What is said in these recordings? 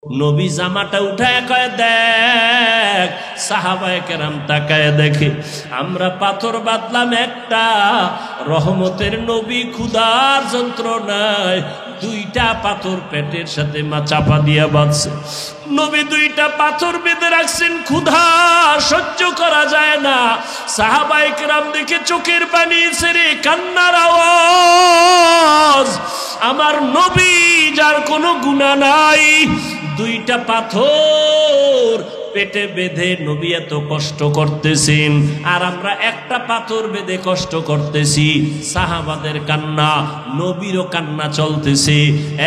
নবী জামাটা উঠায় কয়, দেখ। সাহাবায়ে কেরাম তাকায় দেখে আমরা পাথর বাঁধলাম একটা, রহমতের নবী ক্ষুধার যন্ত্রণায় দুইটা পাথর পেটের সাথে চাপা দিয়া বাঁধছে। নবী দুইটা পাথর বেঁধে রাখছেন, ক্ষুধা সহ্য করা যায় না। সাহাবায়ে কেরাম দেখে চোখের পানি ছেড়ে কান্নার আওয়াজ। আমার নবী যার কোনো গুনাহ নাই, দুইটা পাথর পেটে বেঁধে নবী এত কষ্ট করতেছেন, আর আমরা একটা পাথর বেঁধে কষ্ট করতেছি। সাহাবাদের কান্না, নবীরও কান্না চলতেছে।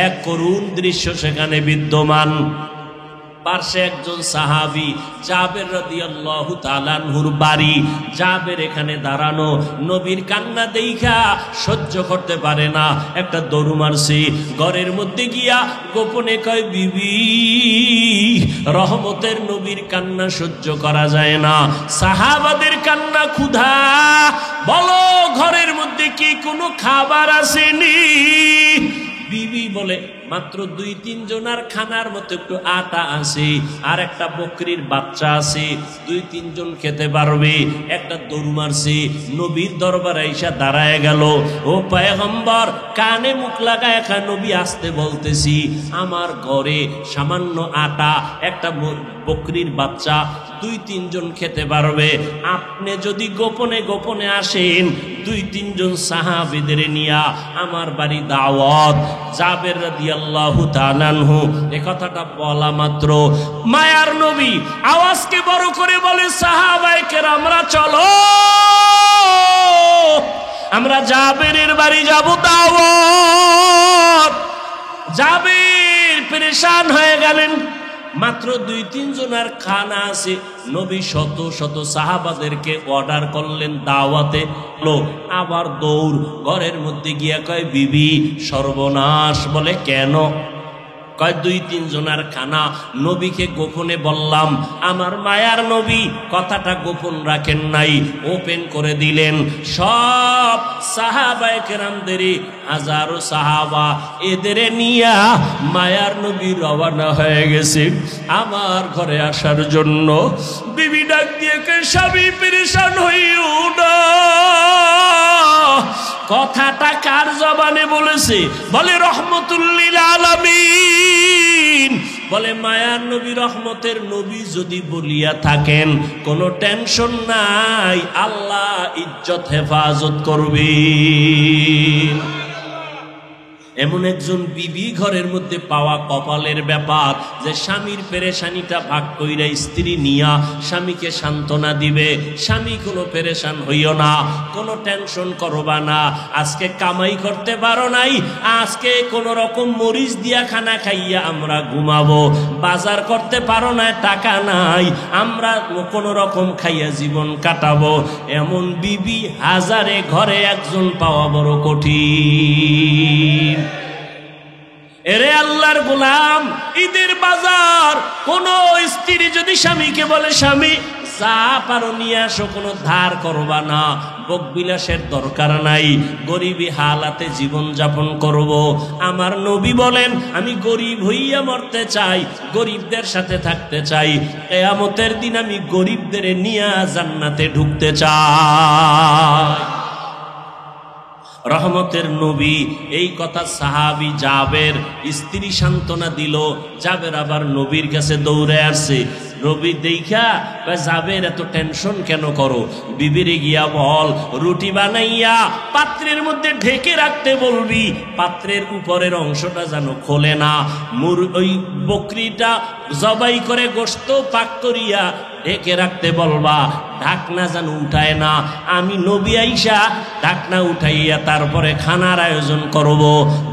এক করুণ দৃশ্য সেখানে বিদ্যমান। পার্শ্বে একজন সাহাবী জাবের রাদিয়াল্লাহু তাআলা আনহুর বাড়ি। জাবের এখানে দাঁড়ানো, নবীর কান্না দেইখা সহ্য করতে পারে না, একটা দৌড় মারছে। ঘরের মধ্যে গিয়া গোপনে কয়, বিবি, রহমতের নবীর কান্না সহ্য করা যায় না, সাহাবাদের কান্না, ক্ষুধা, বলো ঘরের মধ্যে কি কোনো খাবার আসেনি? বিবি বলে, মাত্র 2-3 জনের খানার মতো একটু আটা আছে, আর একটা বকরির বাচ্চা আছে, 2-3 জন খেতে পারবে। একটা দৌড় মারছে, নবীর দরবারে আইসা দাঁড়ায় গেল। ও পয়গম্বর, কানে মুখ লাগায় একা নবী আসতে বলতেছি, আমার ঘরে সামান্য আটা, একটা বকরির বাচ্চা, 2-3 জন খেতে পারবে। আপনি যদি গোপনে গোপনে আসেন, 2-3 জন সাহাবীদের নিয়া আমার বাড়ি দাওয়াত। জাবের রাদিয়াল্লাহু তাআলা আনহু এই কথাটা বলা মাত্র মায়ার নবী আওয়াজকে বড় করে বলে, সাহাবায়ে কেরামরা চলো, আমরা জাবেরের বাড়ি যাব দাওয়াত। জাবের পেরেশান হয়ে গেলেন, মাত্র 2-3 জনের খানা আছে। নবী শত শত সাহাবাদেরকে অর্ডার করলেন দাওয়াতে। আবার দৌড়, ঘরের মধ্যে গিয়া কয়, বিবি সর্বনাশ। বলে, কেন? কয়, 2-3 জনের খানা নবীকে গোপনে বললাম, আমার মায়ার নবী কথাটা গোপন রাখেন নাই, ওপেন করে দিলেন। সব সাহাবায়ে কেরামদের, হাজারো সাহাবা, এদের নিয়া মায়ার নবী রওনা হয়ে গেছে আমার ঘরে আসার জন্য। বিবি ডাক দিয়ে কে, স্বামী পেরেশান হইও না। কথাটা কার জবানে বলেছে? বলে, রহমতুল্লিল আলামিন। বলে, মায়ার নবী, রহমতের নবী যদি বলিয়া থাকেন, কোনো টেনশন নাই, আল্লাহ ইজ্জত হেফাজত করবেন। এমন একজন বিবি ঘরের মধ্যে পাওয়া কপালের ব্যাপার, যে স্বামীর পেরেশানিটা ভাগ কইরা স্ত্রী নিয়া স্বামীকে সান্ত্বনা দিবে। স্বামী কোনো পেরেশান হইও না, কোনো টেনশন করবা না। আজকে কামাই করতে পারো নাই, আজকে কোনো রকম মরিচ দিয়া খানা খাইয়া আমরা ঘুমাবো। বাজার করতে পারো না, টাকা নাই, আমরা কোনো রকম খাইয়া জীবন কাটাবো। এমন বিবি হাজারে ঘরে একজন পাওয়া বড় কঠিন। এরে আল্লাহর গোলাম, ঈদের বাজার কোন স্ত্রী যদি স্বামীকে বলে, স্বামী যা পারো নিয়ে আসো, কোনো ধার করবা না, ভোগবিলাসের দরকার নাই, গরিবী হালাতে জীবন যাপন করব। আমার নবী বলেন, আমি গরিব হইয়া মরতে চাই, গরিবদের সাথে থাকতে চাই, কিয়ামতের দিন আমি গরিবদের নিয়ে জান্নাতে ঢুকতে চাই। রহমতের নবী এই কথা সাহাবী জাবের স্ত্রী সান্ত্বনা দিল। জাবের আবার নবীর কাছে দৌড়ে আসছে। নবী দেখা, জাবের এত টেনশন কেন করো? বিবিরে গিয়া বল, রুটি বানাইয়া পাত্রের মধ্যে ঢেকে রাখতে বলবি, পাত্রের উপরের অংশটা যেন খোলে না। ওই বকরিটা জবাই করে গোশত পাক করিয়া ঢেকে রাখতে বলবা, ঢাকনা যেন উঠায় না। আমি নবী আইসা ঢাকনা উঠাইয়া তারপরে খানার আয়োজন করব।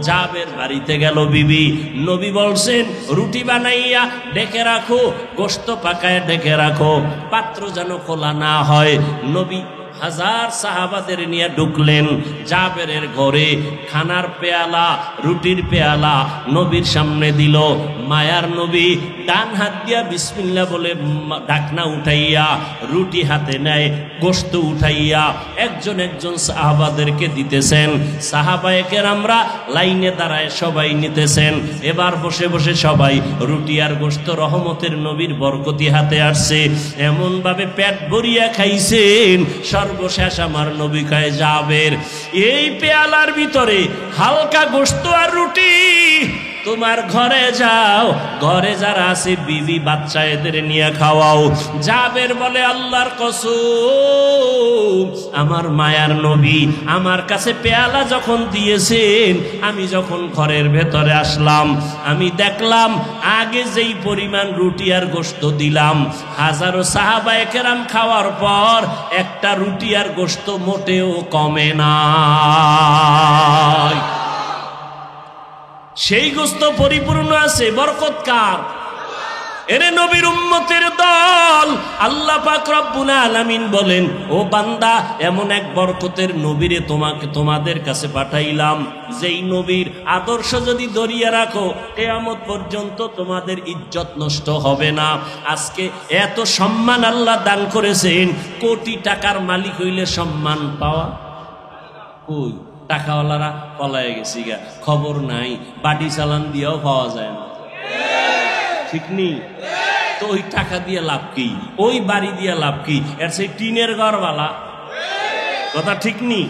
জাবের বাড়িতে গেল বিবি, নবী বলছেন রুটি বানাইয়া ঢেকে রাখো, গোশত পাকায় ঢেকে রাখো, পাত্র যেন খোলা না হয়। নবী হাজার সাহাবাদের নিয়ে ঢুকলেন জাবেরের ঘরে। খানার পেয়ালা, রুটির পেয়ালা নবীর সামনে দিল। মায়ার নবী ডান হাত দিয়া বিসমিল্লাহ বলে ঢাকনা উঠাইয়া রুটি হাতে নেয়, গোশত উঠাইয়া একজন একজন সাহাবাদেরকে দিতেছেন। সাহাবায়ে কেরামরা লাইনে দাঁড়ায় সবাই নিতেছেন। এবার বসে বসে সবাই রুটি আর গোশত রহমতের নবীর বরকতি হাতে আসছে, এমন ভাবে পেট ভরিয়া খাইছেন। সর্বশেষ আমার নবী কয়, জাবের এই পেয়ালার ভিতরে হালকা গোশত আর রুটি, তোমার ঘরে যাও, ঘরে যারা আছে বিবি বাচ্চা এদের নিয়ে খাওয়াও। জাবের বলে, আল্লাহর কসম, আমার মায়ার নবী আমার কাছে পেয়ালা যখন দিয়েছেন, আমি যখন ঘরের ভেতরে আসলাম, আমি দেখলাম আগে যেই পরিমাণ রুটি আর গোশত দিলাম, হাজারো সাহাবায়ে কেরাম খাওয়ার পর একটা রুটি আর গোশত মোটেও কমে না। সেই গোশত পরিপূর্ণ আছে। বরকত কার? এরে নবীর উম্মতের দল। আল্লাহ পাক রব্বুল আলামিন বলেন, ও বান্দা, এমন এক বরকতের নবীরে তোমাদের কাছে পাঠাইলাম, যেই নবীর আদর্শ যদি ধরিয়া রাখো কিয়ামত পর্যন্ত তোমাদের ইজ্জত নষ্ট হবে না। আজকে এত সম্মান আল্লাহ দান করেছেন, কোটি টাকার মালিক হইলে সম্মান পাওয়া কই? টাকাওয়ালারা পলায় গেছি গা, খবর নাই, বাড়ি চালান দিয়েও পাওয়া যায় না, ঠিক নেই তো? ওই টাকা দিয়ে লাভ কি? ওই বাড়ি দিয়ে লাভ কি? এর সেই টিনের ঘরওয়ালা, কথা ঠিক নেই?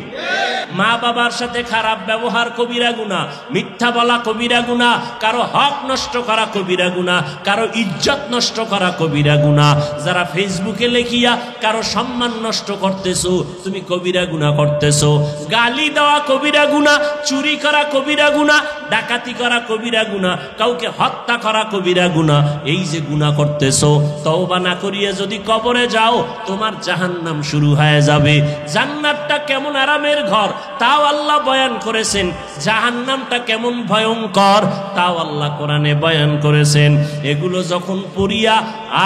মা বাবার সাথে খারাপ ব্যবহার কবিরা গুনাহ, মিথ্যা বলা কবিরা গুনাহ, কারো হক নষ্ট করা কবিরা গুনাহ, কারো ইজ্জত নষ্ট করা কবিরা গুনাহ। যারা ফেসবুকে লেখিয়া কারো সম্মান নষ্ট করতেছো, তুমি কবিরা গুনাহ করতেছো। গালি দেওয়া কবিরা গুনাহ, চুরি করা কবিরা গুনাহ, ডাকাতি করা কবিরা গুনাহ, কাউকে হত্যা করা কবিরা গুনাহ। এই যে গুনাহ করতেছো, তওবা না করিয়ে যদি কবরে যাও, তোমার জাহান্নাম শুরু হয়ে যাবে। জান্নাতটা কেমন আরামের ঘর তাও আল্লাহ বয়ান করেছেন, জাহান্নামটা কেমন ভয়ঙ্কর তাও আল্লাহ কোরআনে বয়ান করেছেন। এগুলো যখন পড়িয়া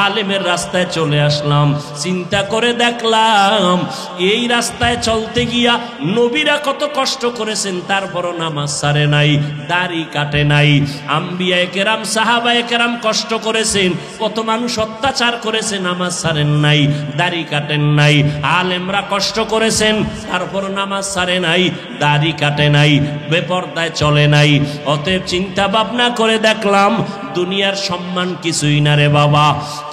আলেমের রাস্তায় চলে আসলাম, চিন্তা করে দেখলাম এই রাস্তায় চলতে গিয়া নবীরা কত কষ্ট করেছেন, তারপরও নামাজ ছাড়ে নাই, দাড়ি কাটে নাই। আম্বিয়ায়ে কেরাম, সাহাবায়ে কেরাম কষ্ট করেছেন, কত মানুষ অত্যাচার করেছে, নামাজ ছাড়েন নাই, দাড়ি কাটেন নাই। আলেমরা কষ্ট করেছেন, তারপরও নামাজ ছাড়ে নাই, দাড়ি কাটে নাই, বেপরদায় চলে নাই। অতএব চিন্তা ভাবনা করে দেখলাম দুনিয়ার সম্মান কিছুই না রে বাবা।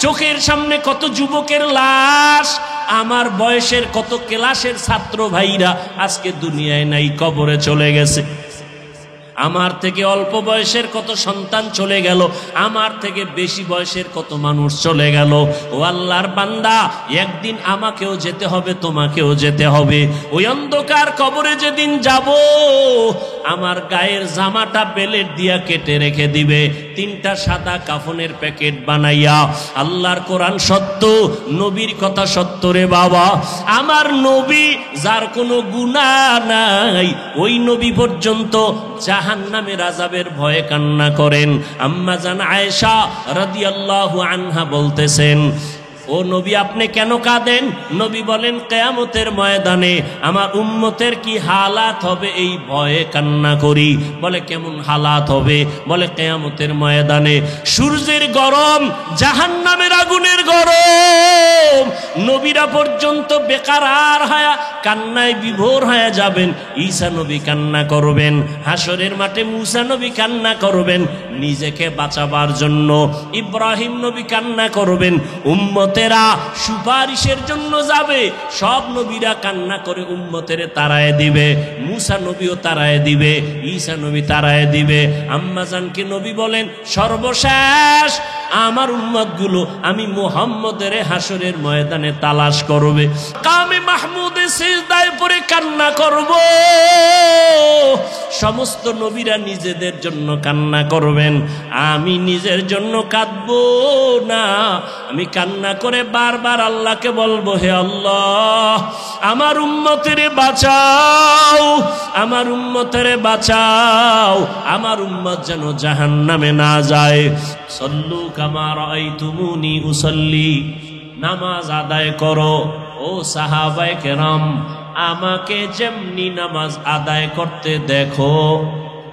চোখের সামনে কত যুবকের লাশ, আমার বয়সের কত ক্লাসের ছাত্র ভাইরা আজকে দুনিয়ায় নাই, কবরে চলে গেছে। আমার থেকে অল্প বয়সের কত সন্তান চলে গেল, আমার থেকে বেশি বয়সের কত মানুষ চলে গেল। ও আল্লাহর বান্দা, একদিন আমাকেও যেতে হবে, তোমাকেও যেতে হবে। ওই অন্ধকার কবরে যেদিন যাব, আমার গায়ের জামাটা বেলেট দিয়া কেটে রেখে দিবে, তিনটা সাদা কাফনের প্যাকেট বানাইয়া। আল্লাহর কোরআন সত্য, নবীর কথা সত্য রে বাবা। আমার নবী যার কোনো গুনাহ নাই, ওই নবী পর্যন্ত জাহান্নামের আযাবের ভয়ে কান্না করেন। আম্মা জান আয়েশা রাদিয়াল্লাহু আনহা বলতেছেন, ও নবী আপনি কেন কাঁদেন? নবী বলেন, কিয়ামতের ময়দানে আমার উম্মতের কি হালাত হবে এই ভয়ে কান্না করি। বলে কেমন হালাত হবে? বলে কিয়ামতের ময়দানে সূর্যের গরম, জাহান্নামের আগুনের গরম, নবীরা পর্যন্ত বেকারার হয়ে কান্নায় বিভোর হয়ে যাবেন। ঈসা নবী কান্না করবেন, হাসরের মাঠে মূসা নবী কান্না করবেন নিজেকে বাঁচাবার জন্য, ইব্রাহিম নবী কান্না করবেন, উম্মতেরা সুপারিশের জন্য যাবে। সব নবীরা কান্না করে উম্মতেরে তাড়ায় দিবে, মূসা নবীও তাড়ায় দিবে, ঈসা নবী তাড়ায় দিবে। আম্মা জানকে নবী বলেন, সর্বশেষ আমার উম্মতগুলো আমি মুহাম্মদের হাসরের ময়দানে তালাশ করবে, কামে মাহমুদে সিজদায় পড়ে কান্না করব। সমস্ত নবীরা নিজেদের জন্য কান্না করবেন, আমি নিজের জন্য কাঁদবো না। আমি কান্না করে বারবার আল্লাহকে বলবো, হে আল্লাহ আমার উম্মতেরে বাঁচাও, আমার উম্মতেরে বাঁচাও, আমার উম্মত যেন জাহান্নামে না যায়। সল্লু কামা রাআইতুমুনি উসাল্লি, নামাজ আদায় করো। ও ও সাহাবায়ে কেরাম, আমাকে যেমনি নামাজ আদায় করতে দেখো,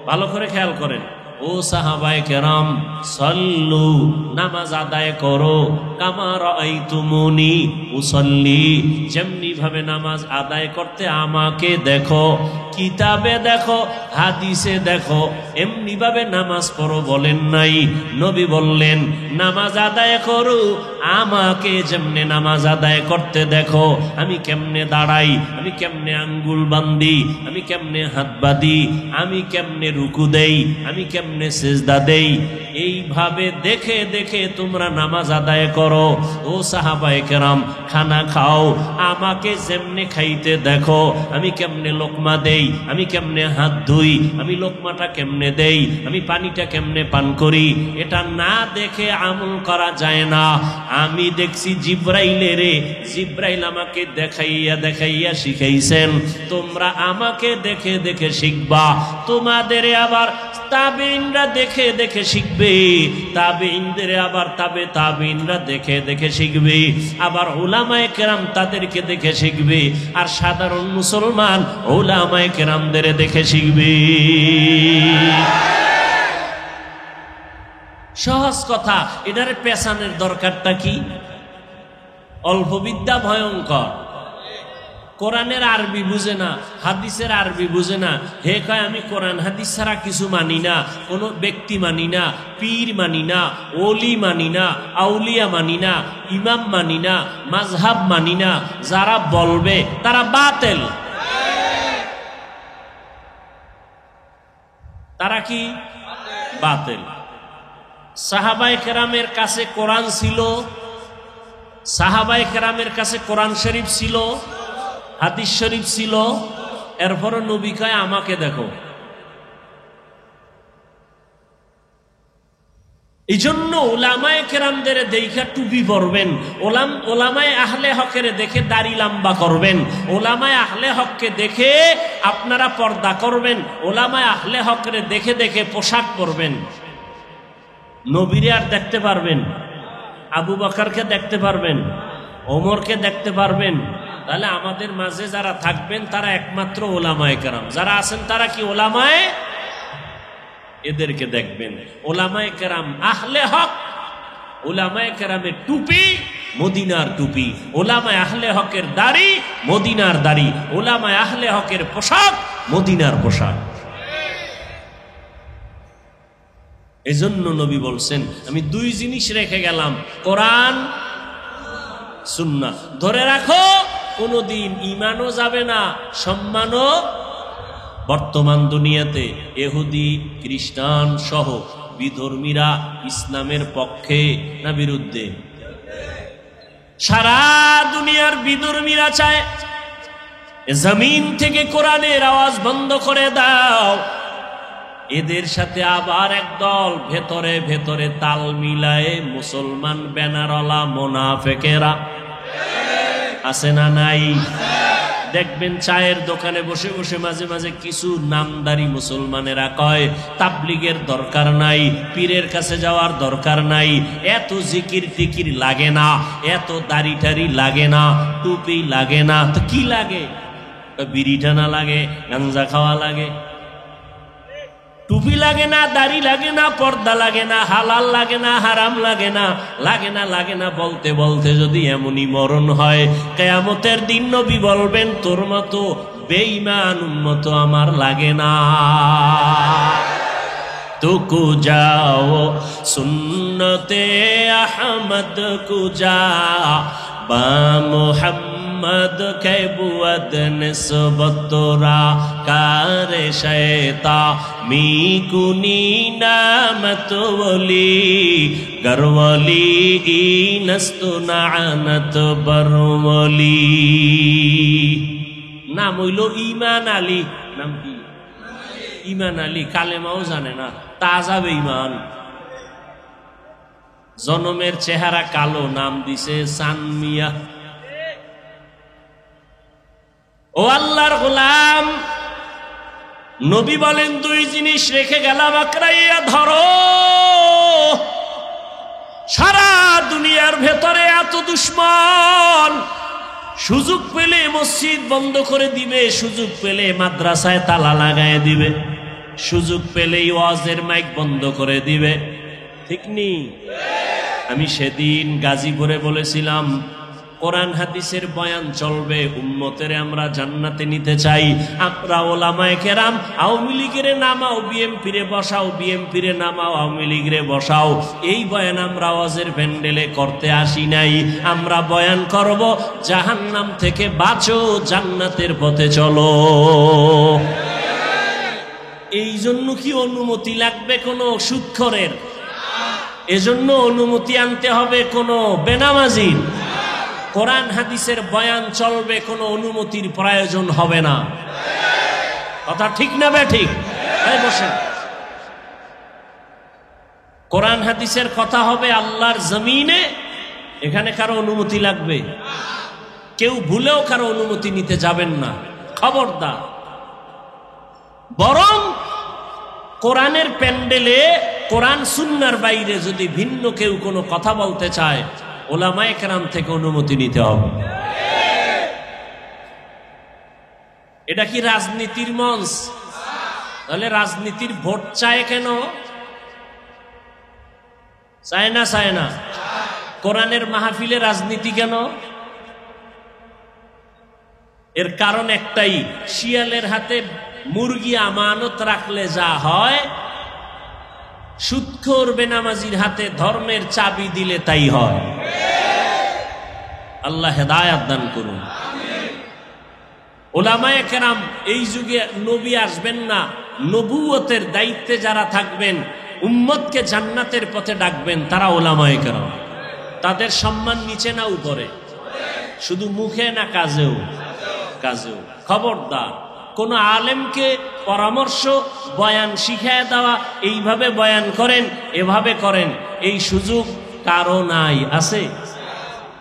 ভালো করে খেয়াল করেন, ও সাহাবায়ে কেরাম সল্লু, নামাজ আদায় করো, কামা রাআইতুমুনি উসাল্লি, যেমনি ভাবে নামাজ আদায় করতে আমাকে দেখো, কিতাবে দেখো, হাদিসে দেখো, এমনি ভাবে নামাজ পড়ো বলেন নাই। নবী বললেন নামাজ আদায় করো, আমাকে যেমনে নামাজ আদায় করতে দেখো, আমি কেমনে দাঁড়াই, আমি কেমনে আঙ্গুল বান্ধি, আমি কেমনে হাত বাঁধি, আমি কেমনে রুকু দেই, আমি কেমনে সিজদা দেই, এইভাবে দেখে দেখে তোমরা নামাজ আদায় করো। ও সাহাবায়ে কেরাম, খানা খাও, আমাকে যেমনে খাইতে দেখো, আমি কেমনে লোকমা দেই, আমি কেমনে হাত ধুই, আমি লোকমাটা কেমনে দেই, আমি পানিটা কেমনে পান করি, এটা না দেখে আমল করা যায় না। আমি দেখছি জিব্রাইলেরে, জিব্রাইল আমাকে দেখাইয়া দেখাইয়া শিখাইছেন, তোমরা আমাকে দেখে দেখে শিখবা, তোমাদের আবার তাবেইনরা দেখে দেখে শিখবে, তাবেইনদের আবার তাবেইনরা দেখে দেখে শিখবে, আবার উলামায়ে কেরাম তাদেরকে দেখে শিখবে, আর সাধারণ মুসলমান উলামায়ে কেরামদের দেখে শিখবে। সহজ কথা, এটারে পেছানোর দরকারটা কি? অল্প বিদ্যা ভয়ঙ্কর। কোরআনের আরবি বুঝে না, হাদিসের আরবি বুঝে না, হে কয় আমি কোরআন হাদিস ছাড়া কিছু মানি না, কোনো ব্যক্তি মানি না, পীর মানি না, ওলি মানি না, আউলিয়া মানি না, ইমাম মানি না, মাযহাব মানি না, যারা বলবে তারা বাতিল। তারা কি? বাতিল। সাহাবায়ে কেরামের কাছে কোরআন ছিল, সাহাবায়ে কেরামের কাছে কোরআন শরীফ ছিল, হাদিস শরীফ ছিল, এরপর নবী কয় আমাকে দেখো। এই জন্য উলামায়ে কেরামদের দেখা টুপি পরবেন, ওলামায়ে আহলে হকের দেখে দাড়ি লম্বা করবেন, ওলামায়ে আহলে হককে দেখে আপনারা পর্দা করবেন, ওলামায়ে আহলে হকের দেখে দেখে পোশাক পরবেন। নবীরে আর দেখতে পারবেন, আবু বকরকে দেখতে পারবেন, ওমরকে দেখতে পারবেন, তাহলে আমাদের মাঝে যারা থাকবেন তারা একমাত্র ওলামায়ে কেরাম। যারা আছেন তারা কি ওলামায়ে, এদেরকে দেখবেন। ওলামায়ে কেরাম আহলে হক, ওলামায়ে কেরামের টুপি মদিনার টুপি, ওলামায়ে আহলে হকের দাড়ি মদিনার দাড়ি, ওলামায়ে আহলে হকের পোশাক মদিনার পোশাক। এজন্য নবী বলছেন আমি দুই জিনিস রেখে গেলাম, কোরআন সুন্নাহ ধরে রাখো, কোনদিন ঈমানও যাবে না, সম্মানও। বর্তমান দুনিয়াতে ইহুদি খ্রিস্টান সহ বিধর্মীরা ইসলামের পক্ষে না বিরুদ্ধে? সারা দুনিয়ার বিধর্মীরা চায় জমিন থেকে কোরআনের আওয়াজ বন্ধ করে দাও। এদের সাথে আবার একদল ভেতরে ভেতরে তাল মিলায়ে মুসলমান ব্যানারওয়ালা মুনাফিকেরা আছে না নাই? দেখবেন চায়ের দোকানে বসে বসে মাঝে মাঝে কিছু নামদারি মুসলমানেরা কয় তাবলিগের দরকার নাই, পীরের কাছে যাওয়ার দরকার নাই, এত জিকির টিকির লাগে না, এত দাড়ি টাড়ি লাগে না, টুপি লাগে না, তো কি লাগে? বিড়ি টানা লাগে, গাঞ্জা খাওয়া লাগে। টুপি লাগে না, দাড়ি লাগে না, পর্দা লাগে না, হালাল লাগে না, হারাম লাগে না, লাগে না লাগে না বলতে বলতে যদি এমনই মরণ হয়, কিয়ামতের দিন নবী বলবেন তোর মতো বেঈমান উম্মত আমার লাগে না। তুকু যাও সুন্নতে আহমদ কুজা বা মুহাম্মদ কে বুয়াদ নিসবতরা কারে শয়তা মি কুনি নামত ওলি গরওয়ালি ইনস্তু নানত বরওয়ালি। নাম হইল ঈমান আলী। নাম কি? ঈমান আলী। কালেমাও জানে না, তাজা বেঈমান। জনমের চেহারা কালো, নাম দিছে সানমিয়া। ও আল্লাহর গোলাম, নবী বলেন দুই জিনিস রেখে গেলাম, আঁকড়াইয়া ধরো। সারা দুনিয়ার ভেতরে এত দুশ্মন, সুযোগ পেলে মসজিদ বন্ধ করে দিবে, সুযোগ পেলে মাদ্রাসায় তালা লাগায় দিবে, সুযোগ পেলেই ওয়াজের মাইক বন্ধ করে দিবে। ঠিক নি? আমি সেদিন গাজীপুরে বলেছিলাম কোরআন হাদিসের বয়ান চলবে, উম্মতের আমরা জান্নাতে নিতে চাই। আমরা ওলামায়ে কেরাম আওয়ামী লীগের নামাও, বিএমপিরে বসাও, বিএমপিরে নামাও, আওয়ামী লীগের বসাও, এই বয়ান আমরা ওয়াজের প্যান্ডেলে করতে আসি নাই। আমরা বয়ান করব জাহান্নাম থেকে বাঁচো, জান্নাতের পথে চলো। এই জন্য কি অনুমতি লাগবে কোনো সুদখোরের? এজন্য অনুমতি আনতে হবে কোনো বেনামাজির? কোরআন হাদিসের বয়ান চলবে, কোনো অনুমতির প্রয়োজন হবে না। কথা ঠিক না বেঠিক? এই বসেন, কোরআন হাদিসের কথা হবে আল্লাহর জমিনে, এখানে কারো অনুমতি লাগবে? কেউ ভুলেও কারো অনুমতি নিতে যাবেন না, খবরদার। বরং কোরআনের প্যান্ডেলে কোরআন সুন্নাহর বাইরে যদি ভিন্ন কেউ কোনো কথা বলতে চায়, ওলামায়ে কেরাম থেকে অনুমতি নিতে হবে। এটা কি রাজনীতির মঞ্চ? তাহলে রাজনীতির ভোট চায় কেন? চায় না? চায় না। কোরআনের মাহফিলে রাজনীতি কেন? এর কারণ একটাই, শিয়ালের হাতে মুরগি আমানত রাখলে যা হয়, সুদখোর বেনামাজির হাতে ধর্মের চাবি দিলে তাই হয়। আল্লাহ হেদায়েত দান করুন। ওলামায়ে কেরাম এই যুগে নবী আসবেন না, নবুয়তের দায়িত্বে যারা থাকবেন, উম্মতকে জান্নাতের পথে ডাকবেন, তারা ওলামায়ে কেরাম। তাদের সম্মান নিচে না উপরে? শুধু মুখে না কাজেও? কাজেও। খবরদার, কোন আলেমকে পরামর্শ বয়ান শিখায় দেওয়া, এইভাবে বয়ান করেন, এভাবে করেন, এই সুযোগ কারো নাই। আছে?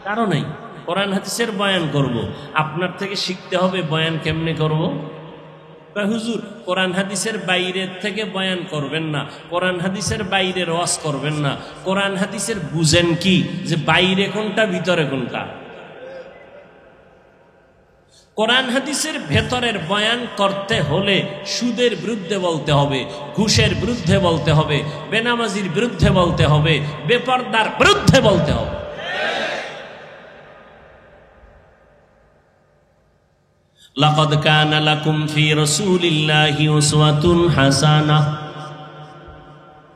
কারো নাই। কোরআন হাদিসের বয়ান করব, আপনার থেকে শিখতে হবে বয়ান কেমনে করব। হুজুর কোরআন হাদিসের বাইরের থেকে বয়ান করবেন না, কোরআন হাদিসের বাইরে ওয়াজ করবেন না। কোরআন হাদিসের বুঝেন কি, যে বাইরে কোনটা ভিতরে কোনটা? কোরআন হাদিসের ভেতরের বয়ান করতে হলে সুদের বিরুদ্ধে বলতে হবে, ঘুষের বিরুদ্ধে বলতে হবে, বেনামাজির বিরুদ্ধে বলতে হবে, বেপরদার বিরুদ্ধে বলতে হবে। লাকাদ কানা লাকুম ফি রাসূলিল্লাহি উসওয়াতুন হাসানাহ।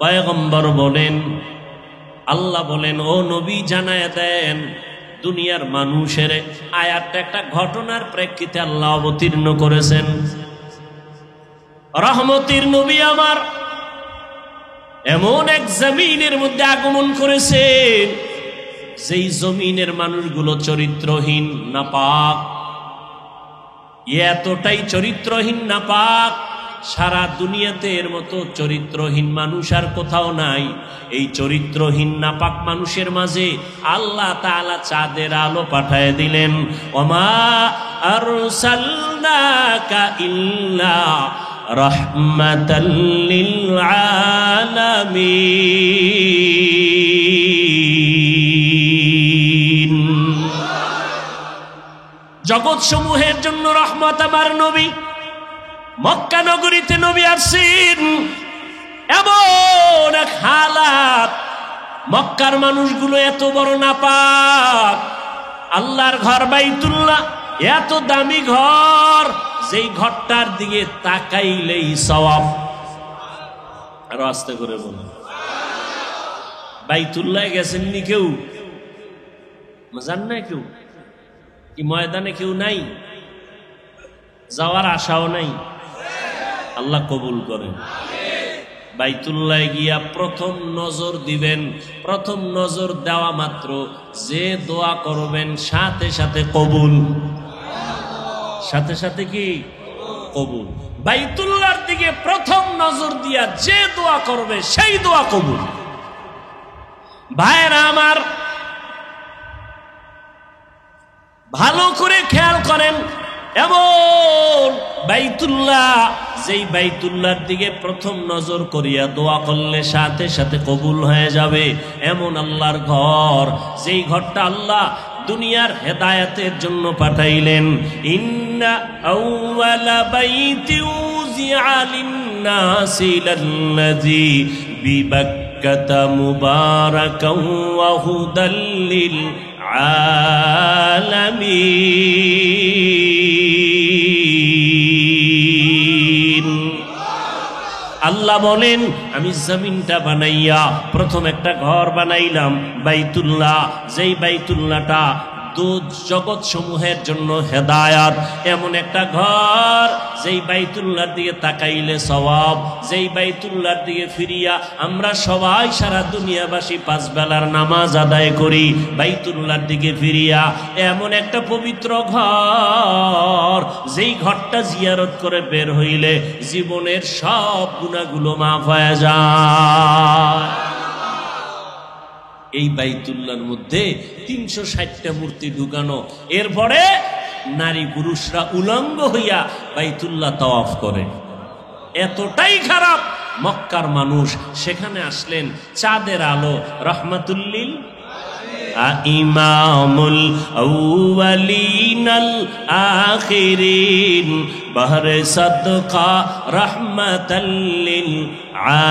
পয়গম্বর বলেন, আল্লাহ বলেন, ও নবী জানায়া দেন দুনিয়ার মানুষের। আয়াতটা একটা ঘটনার প্রেক্ষিতে আল্লাহ অবতীর্ণ করেছেন। রহমতের নবী আমার এমন এক জমিনের মধ্যে আগমন করেছেন, যেই জমিনের মানুষগুলো চরিত্রহীন, নাপাক। এতটাই চরিত্রহীন, নাপাক, সারা দুনিয়াতে এর মতো চরিত্রহীন মানুষ আর কোথাও নাই। এই চরিত্রহীন নাপাক মানুষের মাঝে আল্লাহ তাআলা চাঁদের আলো পাঠায় দিলেন। ওমা আরসালনাকা ইল্লা রাহমাতাল লিল আলামিন। জগৎ সমূহের জন্য রহমত আমার নবী। মক্কা নগরীতে নবী আসছেন, এমন এক হালাত, মক্কার মানুষগুলো এত বড় নাপাক। আল্লাহর ঘর বাইতুল্লাহ, এত দামি ঘর, যেই ঘরটার দিকে তাকাইলেই সওয়াব। আরো আস্তে করে বলুন। বাইতুল্লাহ গেছেননি কেউ? জান না কেউ? কি ময়দানে কেউ নাই? যাওয়ার আশাও নাই? আল্লাহ কবুল করেন। বাইতুল্লাহ গিয়া প্রথম নজর দিবেন, প্রথম নজর দেওয়া মাত্র যে দোয়া করবেন সাথে সাথে কবুল। সাথে সাথে কি কবুল? বাইতুল্লাহর দিকে প্রথম নজর দিয়া যে দোয়া করবে সেই দোয়া কবুল। ভাইরা আমার, ভালো করে খেয়াল করেন, এমন বাইতুল্লাহ, যেই বাইতুল্লাহর দিকে প্রথম নজর করিয়া দোয়া করলে সাথে সাথে কবুল হয়ে যাবে, এমন আল্লাহর ঘর, যেই ঘরটা আল্লাহ দুনিয়ার হেদায়েতের জন্য পাঠাইলেন। ইন্না আউওয়ালা বাইতি উযিআ লিন-নাসি লাল্লাযী বিবাক্কাতা মুবারাকান ওয়া হুদাল লিল আলামিন। আল্লাহ বলেন, আমি জমিনটা বানাইয়া প্রথম একটা ঘর বানাইলাম বাইতুল্লাহ, যেই বাইতুল্লাহটা দু জগৎ সমূহের জন্য হেদায়াত, এমন একটা ঘর যেই বাইতুল্লাহর দিকে তাকাইলে সওয়াব, যেই বাইতুল্লাহর দিকে ফিরিয়া আমরা সবাই সারা দুনিয়াবাসী পাঁচ বেলার নামাজ আদায় করি বাইতুল্লাহর দিকে ফিরিয়া। এমন একটা পবিত্র ঘর, যেই ঘরটা জিয়ারত করে বের হইলে জীবনের সব গুনাহগুলো মাফ হয়ে যায়। এই বাইতুল্লাহর মধ্যে 360টা মূর্তি ঢুকানো। এরপরে নারী পুরুষরা উলঙ্গ হইয়া বাইতুল্লাহ তাওয়াফ করে। এতটাই খারাপ, মক্কার মানুষ সেখানে আসলেন চাঁদের আলো রহমাতুল্লিল ইমামুল আউয়ালিনাল আখিরিন বাহরে সাদকা রাহমাতাল লিল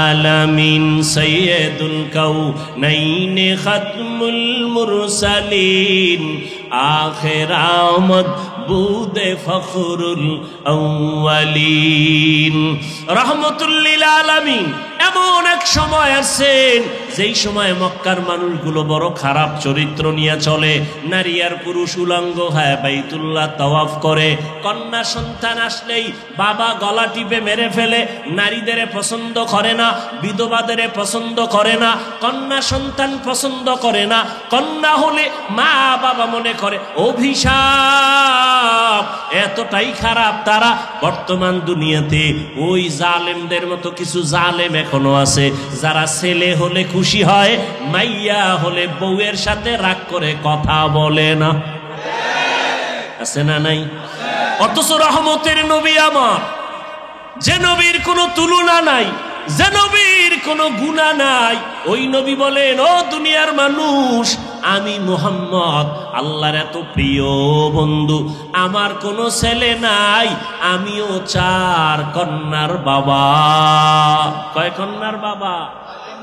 আলামিন সাইয়্যিদুল কাউনাইন খাতমুল মুরসালিন আখির আমদ বুদে ফখরুল আউয়ালিন রাহমাতুল লিল আলামিন। এমন এক সময় আসেন যেই সময় মক্কার মানুষগুলো বড় খারাপ চরিত্র নিয়ে চলে। নারী আর পুরুষ উলঙ্গ হয় বাইতুল্লাহ তাওয়াফ করে। কন্যা সন্তান আসলেই বাবা গলা টিপে মেরে ফেলে। নারীদের পছন্দ করে না, বিধবাদের পছন্দ করে না, কন্যা সন্তান পছন্দ করে না। কন্যা হলে মা বাবা মনে করে অভিশাপ। এতটাই খারাপ তারা। বর্তমান দুনিয়াতে ওই জালেমদের মতো কিছু জালেম এখনো আছে, যারা ছেলে হলে খুশি হয়, মাইয়া হলে বউয়ের সাথে রাগ করে কথা বলে না। আছে না নাই? অথচ রহমতের নবী আমার, যে নবীর কোনো তুলনা নাই, যে নবীর কোনো গুনাহ নাই, ওই নবী বলেন, ও দুনিয়ার মানুষ, আমি মুহাম্মদ আল্লাহর এত প্রিয় বন্ধু, আমার কোনো ছেলে নাই, আমিও 4 কন্যার বাবা। কয় কন্যার বাবা?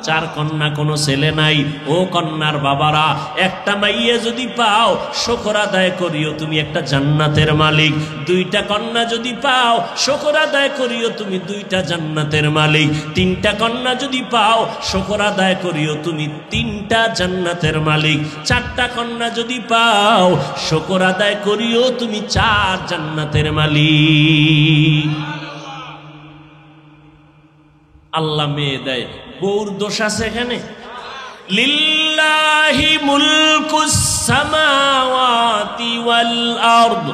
4 কন্যা, কোনো ছেলে নাই। ও কন্যার বাবারা, একটা মাইয়া যদি পাও শুকর আদায় করিও, তুমি একটা জান্নাতের মালিক। 2টা কন্যা যদি পাও শুকর আদায় করিও, তুমি 2টা জান্নাতের মালিক। 3টা কন্যা যদি পাও শুকর আদায় করিও, তুমি 3টা জান্নাতের মালিক। 4টা কন্যা যদি পাও শুকর আদায় করিও, তুমি 4 জান্নাতের মালিক। আল্লাহ মেয়ে দেয়, বউর দোষ আছে এখানে? লিল্লাহি মুলকুস সামাওয়াতি ওয়াল আরদ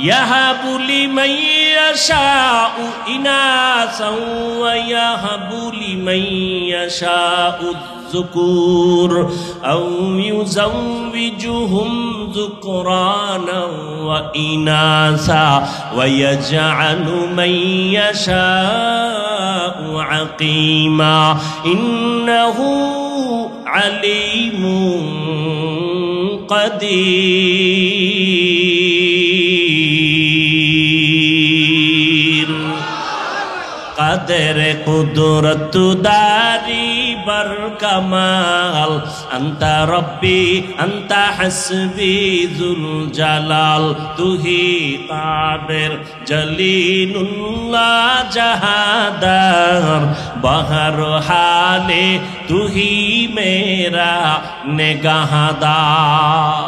ইয়াহাবু লিমান ইয়াশাউ ইনাসাও ওয়া ইয়াহাবু লিমান ইয়াশাউ যুকুর আও ইউযাওবিজুহুম যুকরানা ওয়া ইনাসা ওয়া ইয়াজআলু মান ইয়াশাউ আকিমা ইন্নাহু আলিমুন কাদির। কাদের কুদরত দারি বার কামাল, আন্তা রব্বি আন্তা হাসবি যুল জালাল, তুহি কাদের জলিলুল্লাহ জাহাদার, বাহর হালে তুহি মেরা নেগাহাদার।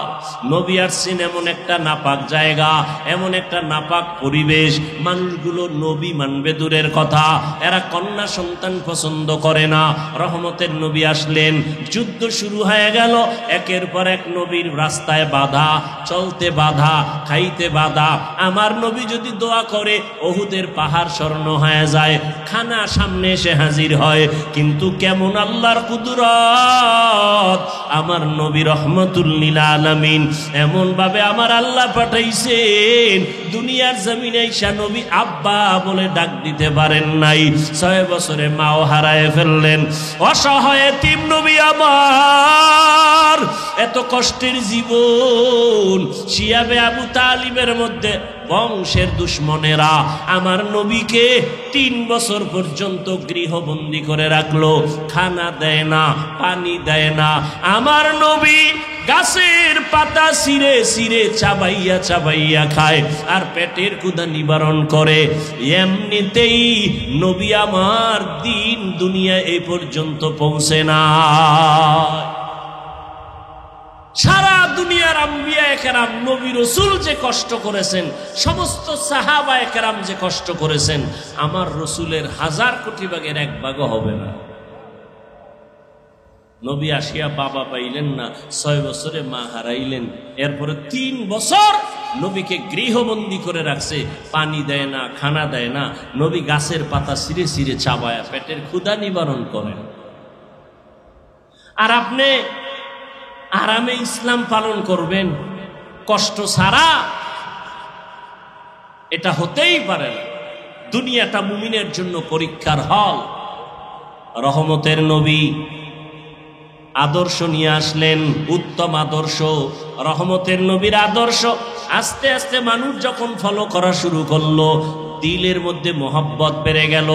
নবী আসছেন এমন একটা নাপাক জায়গা, এমন একটা নাপাক পরিবেশ, মানুষগুলো নবী মানবে দূরের কথা, এরা কন্যা সন্তান পছন্দ করে না। রহমতের নবী আসলেন, যুদ্ধ শুরু হয়ে গেল। একের পর এক নবীর রাস্তায় বাধা, চলতে বাধা, খাইতে বাধা। আমার নবী যদি দোয়া করে ওহুদের পাহাড় স্বর্ণ হয়ে যায়, খানা সামনে এসে হাজির হয়। কিন্তু কেমন আল্লাহর কুদরত! আমার নবী রহমতুল লিল আলামিন, এমন ভাবে আমার আল্লাহ পাঠাইছেন, দুনিয়ার জমিনে ঈসা নবী আব্বা বলে ডাক দিতে পারেন নাই। 6 বছরে মাও হারায় ফেললেন। অসহায় এতিম নবী আমার, এত কষ্টের জীবন। শিয়াবে আবু তালিবের মধ্যে বংশের দুশ্মনেরা আমার নবীকে 3 বছর পর্যন্ত গৃহবন্দী করে রাখলো, খানা দেয় না, পানি দেয় না। আমার নবী গাছের পাতা ছিঁড়ে ছিঁড়ে চাবাইয়া চাবাইয়া খায় আর পেটের ক্ষুধা নিবারণ করে। এমনিতেই নবী আমার দিন দুনিয়া এই পর্যন্ত পৌঁছে না। সারা দুনিয়ার আম্বিয়া কেরাম নবী রসুল যে কষ্ট করেছেন, সমস্ত সাহাবা কেরাম যে কষ্ট করেছেন, আমার রসুলের 1000 কোটি ভাগের 1 ভাগও হবে না। নবী আসিয়া বাবা পাইলেন না, 6 বছরে মা হারাইলেন। এরপরে 3 বছর নবীকে গৃহবন্দী করে রাখছে, পানি দেয় না, খানা দেয় না। নবী গাছের পাতা ছিঁড়ে ছিঁড়ে চাবায়া পেটের ক্ষুধা নিবারণ করেন। আর আপনি আরামে ইসলাম পালন করবেন কষ্ট ছাড়া? এটা হতেই পারে না। দুনিয়াটা মুমিনের জন্য পরীক্ষার হল। রহমতের নবী আদর্শ নিয়ে আসলেন, উত্তম আদর্শ, রহমতের নবীর আদর্শ। আস্তে আস্তে মানুষ যখন ফলো করা শুরু করলো, দিলের মধ্যে মোহাব্বত বেড়ে গেল।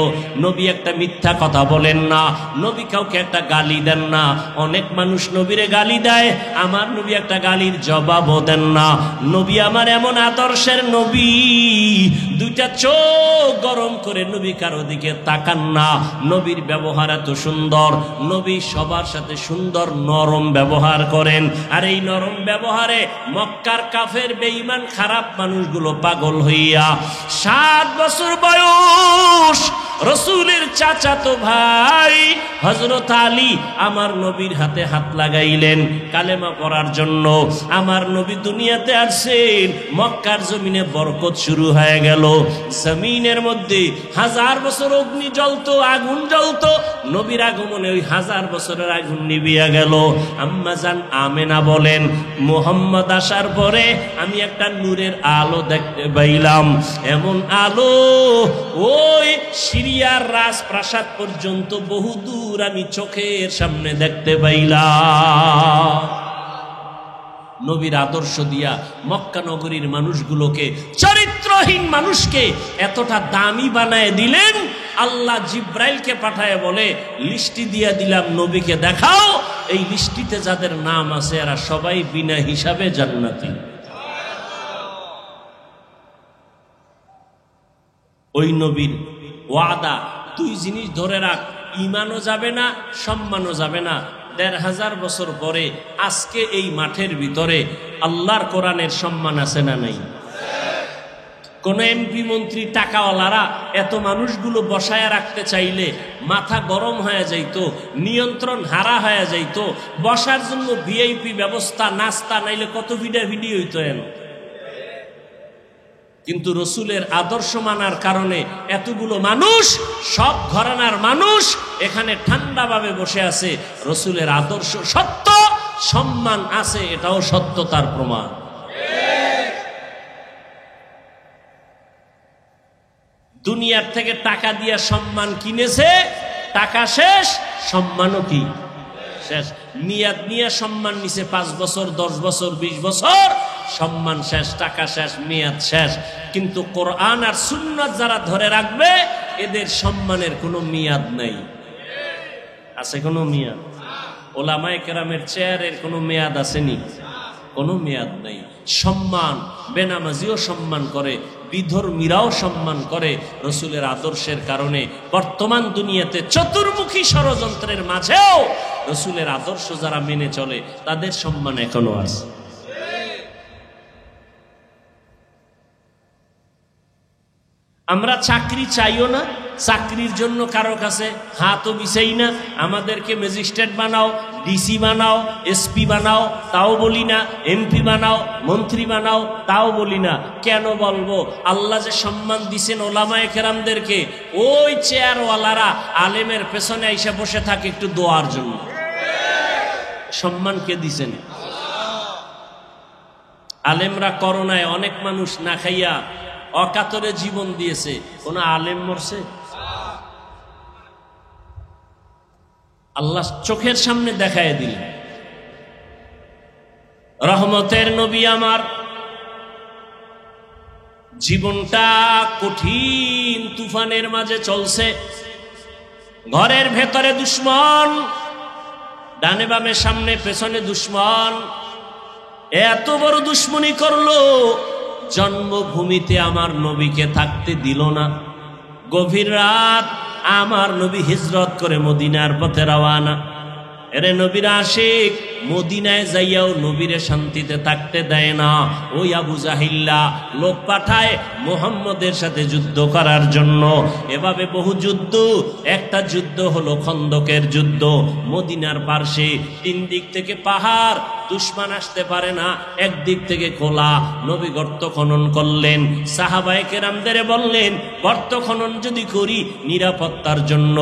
নবী একটা মিথ্যা কথা বলেন না, নবী কাউকে একটা গালি দেন না। অনেক মানুষ নবীরে গালি দেয়, আমার নবী একটা গালির জবাবও দেন না। নবী আমার এমন আদর্শের নবী, 2টা চোখ গরম করে নবী কারো দিকে তাকান না। নবীর ব্যবহার এত সুন্দর, নবী সবার সাথে সুন্দর নরম ব্যবহার করেন। আর এই নরম ব্যবহারে মক্কার কাফের বেঈমান খারাপ মানুষগুলো পাগল হইয়া 7 বছর বয়স রসুলের চাচাতো ভাই হযরত আলী আমার নবীর হাতে হাত লাগাইলেন কালেমা পড়ার জন্য। আমার নবী দুনিয়াতে আসছেন, মক্কার জমিনে বরকত শুরু হয়ে গেল। জমিনের মধ্যে 1000 বছর অগ্নি জ্বলতো, আগুন জ্বলতো, নবীর আগমনে ওই 1000 বছরের আগুন নিভিয়া গেল। আম্মা জান আমেনা বলেন, মুহাম্মদ আসার পরে আমি একটা নূরের আলো দেখতে পাইলাম। এমন আলো ওই সিরিয়ার রাজপ্রাসাদ পর্যন্ত বহু দূর আমি চোখের সামনে দেখতে পাইলাম। নবীর আদর্শ দিয়া মক্কা নগরীর মানুষগুলোকে, চরিত্রহীন মানুষকে এতটা দামি বানায় দিলেন। আল্লাহ জিব্রাইলকে পাঠায় বলে, লিস্টি দিয়া দিলাম, নবীকে দেখাও। এই লিস্টিতে যাদের নাম আছে এরা সবাই বিনা হিসাবে জান্নাতি। ওই নবীর ওয়াদা 2 জিনিস ধরে রাখ, ঈমানও যাবে না, সম্মানও যাবে না। 1500 বছর পরে আজকে এই মাঠের ভিতরে আল্লাহর কোরআনের সম্মান আছে না নাই? কোন এমপি মন্ত্রী টাকাওয়ালারা এত মানুষগুলো বসায় রাখতে চাইলে মাথা গরম হয়ে যাইতো, নিয়ন্ত্রণ হারা হয়ে যাইতো। বসার জন্য ভিআইপি ব্যবস্থা, নাস্তা, নাইলে কত ভিডিও হইতো। কিন্তু রসুলের আদর্শ মানার কারণে এতগুলো মানুষ, সব ঘরানার মানুষ এখানে ঠান্ডাভাবে বসে আছে। রসুলের আদর্শ সত্য, সম্মান আছে, এটাও সত্যতার প্রমাণ। দুনিয়ার থেকে টাকা দিয়া সম্মান কিনেছে, টাকা শেষ, সম্মানও কি শেষ। মেয়াদ নিয়ে সম্মান নিছে 5 বছর, 10 বছর, 20 বছর, সম্মান শেষ, টাকা শেষ, মেয়াদ শেষ। কিন্তু কোরআন আর সুন্নাত যারা ধরে রাখবে এদের সম্মানের কোনো মেয়াদ নেই। আছে কোনো মেয়াদ? ওলামায়ে কেরামের চেয়ারের কোনো মেয়াদ আসেনি? কোনো মেয়াদ নেই। সম্মান, বেনামাজিও সম্মান করে, বিধর্মীরাও সম্মান করে রসুলের আদর্শের কারণে। বর্তমান দুনিয়াতে চতুর্মুখী ষড়যন্ত্রের মাঝেও রসুলের আদর্শ যারা মেনে চলে তাদের সম্মান এখনো আছে। আমরা চাকরি চাইও না, চাকরির জন্য কারো কাছে হাতও বিছাই না। আমাদেরকে ম্যাজিস্ট্রেট বানাও, ডিসি বানাও, এসপি বানাও, তাও বলি না। এমপি বানাও, মন্ত্রী বানাও, তাও বলি না। কেন বলবো? আল্লাহ যে সম্মান দিছেন ওলামায়ে কেরামদেরকে, ওই চেয়ারওয়ালারা আলেমের পেছনে এসে বসে থাকে একটু দোয়ার জন্য। সম্মান কে দিছেন? আলেমরা করোনায় অনেক মানুষ না খাইয়া অকাতরে জীবন দিয়েছে, কোন আলেম মরছে? আল্লাহ চোখের সামনে দেখায় দিলেন। রহমতের নবী আমার জীবনটা কঠিন তুফানের মাঝে চলছে। ঘরের ভেতরে দুশ্মন, ডানে বামে সামনে পেছনে দুশ্মন, এত বড় দুশ্মনী করলো জন্মভূমিতে আমার নবীকে থাকতে দিল না। গভীর রাত আমার নবী হিজরত করে মদিনার পথে রওয়ানা। এরে নবীর আশিক মদিনায় যাইয়াও নবীরে শান্তিতে থাকতে দেয় না। ওই আবু জাহিল্লা লোক পাঠায় মুহাম্মদের সাথে যুদ্ধ করার জন্য। এভাবে বহু যুদ্ধ, একটা যুদ্ধ হলো খন্দকের যুদ্ধ। মদিনার পার্শ্বে তিন দিক থেকে পাহাড়, দুশমন আসতে পারে না, একদিক থেকে খোলা। নবী গর্ত খনন করলেন, সাহাবায়ে কেরামদের বললেন গর্ত খনন যদি করি নিরাপত্তার জন্য,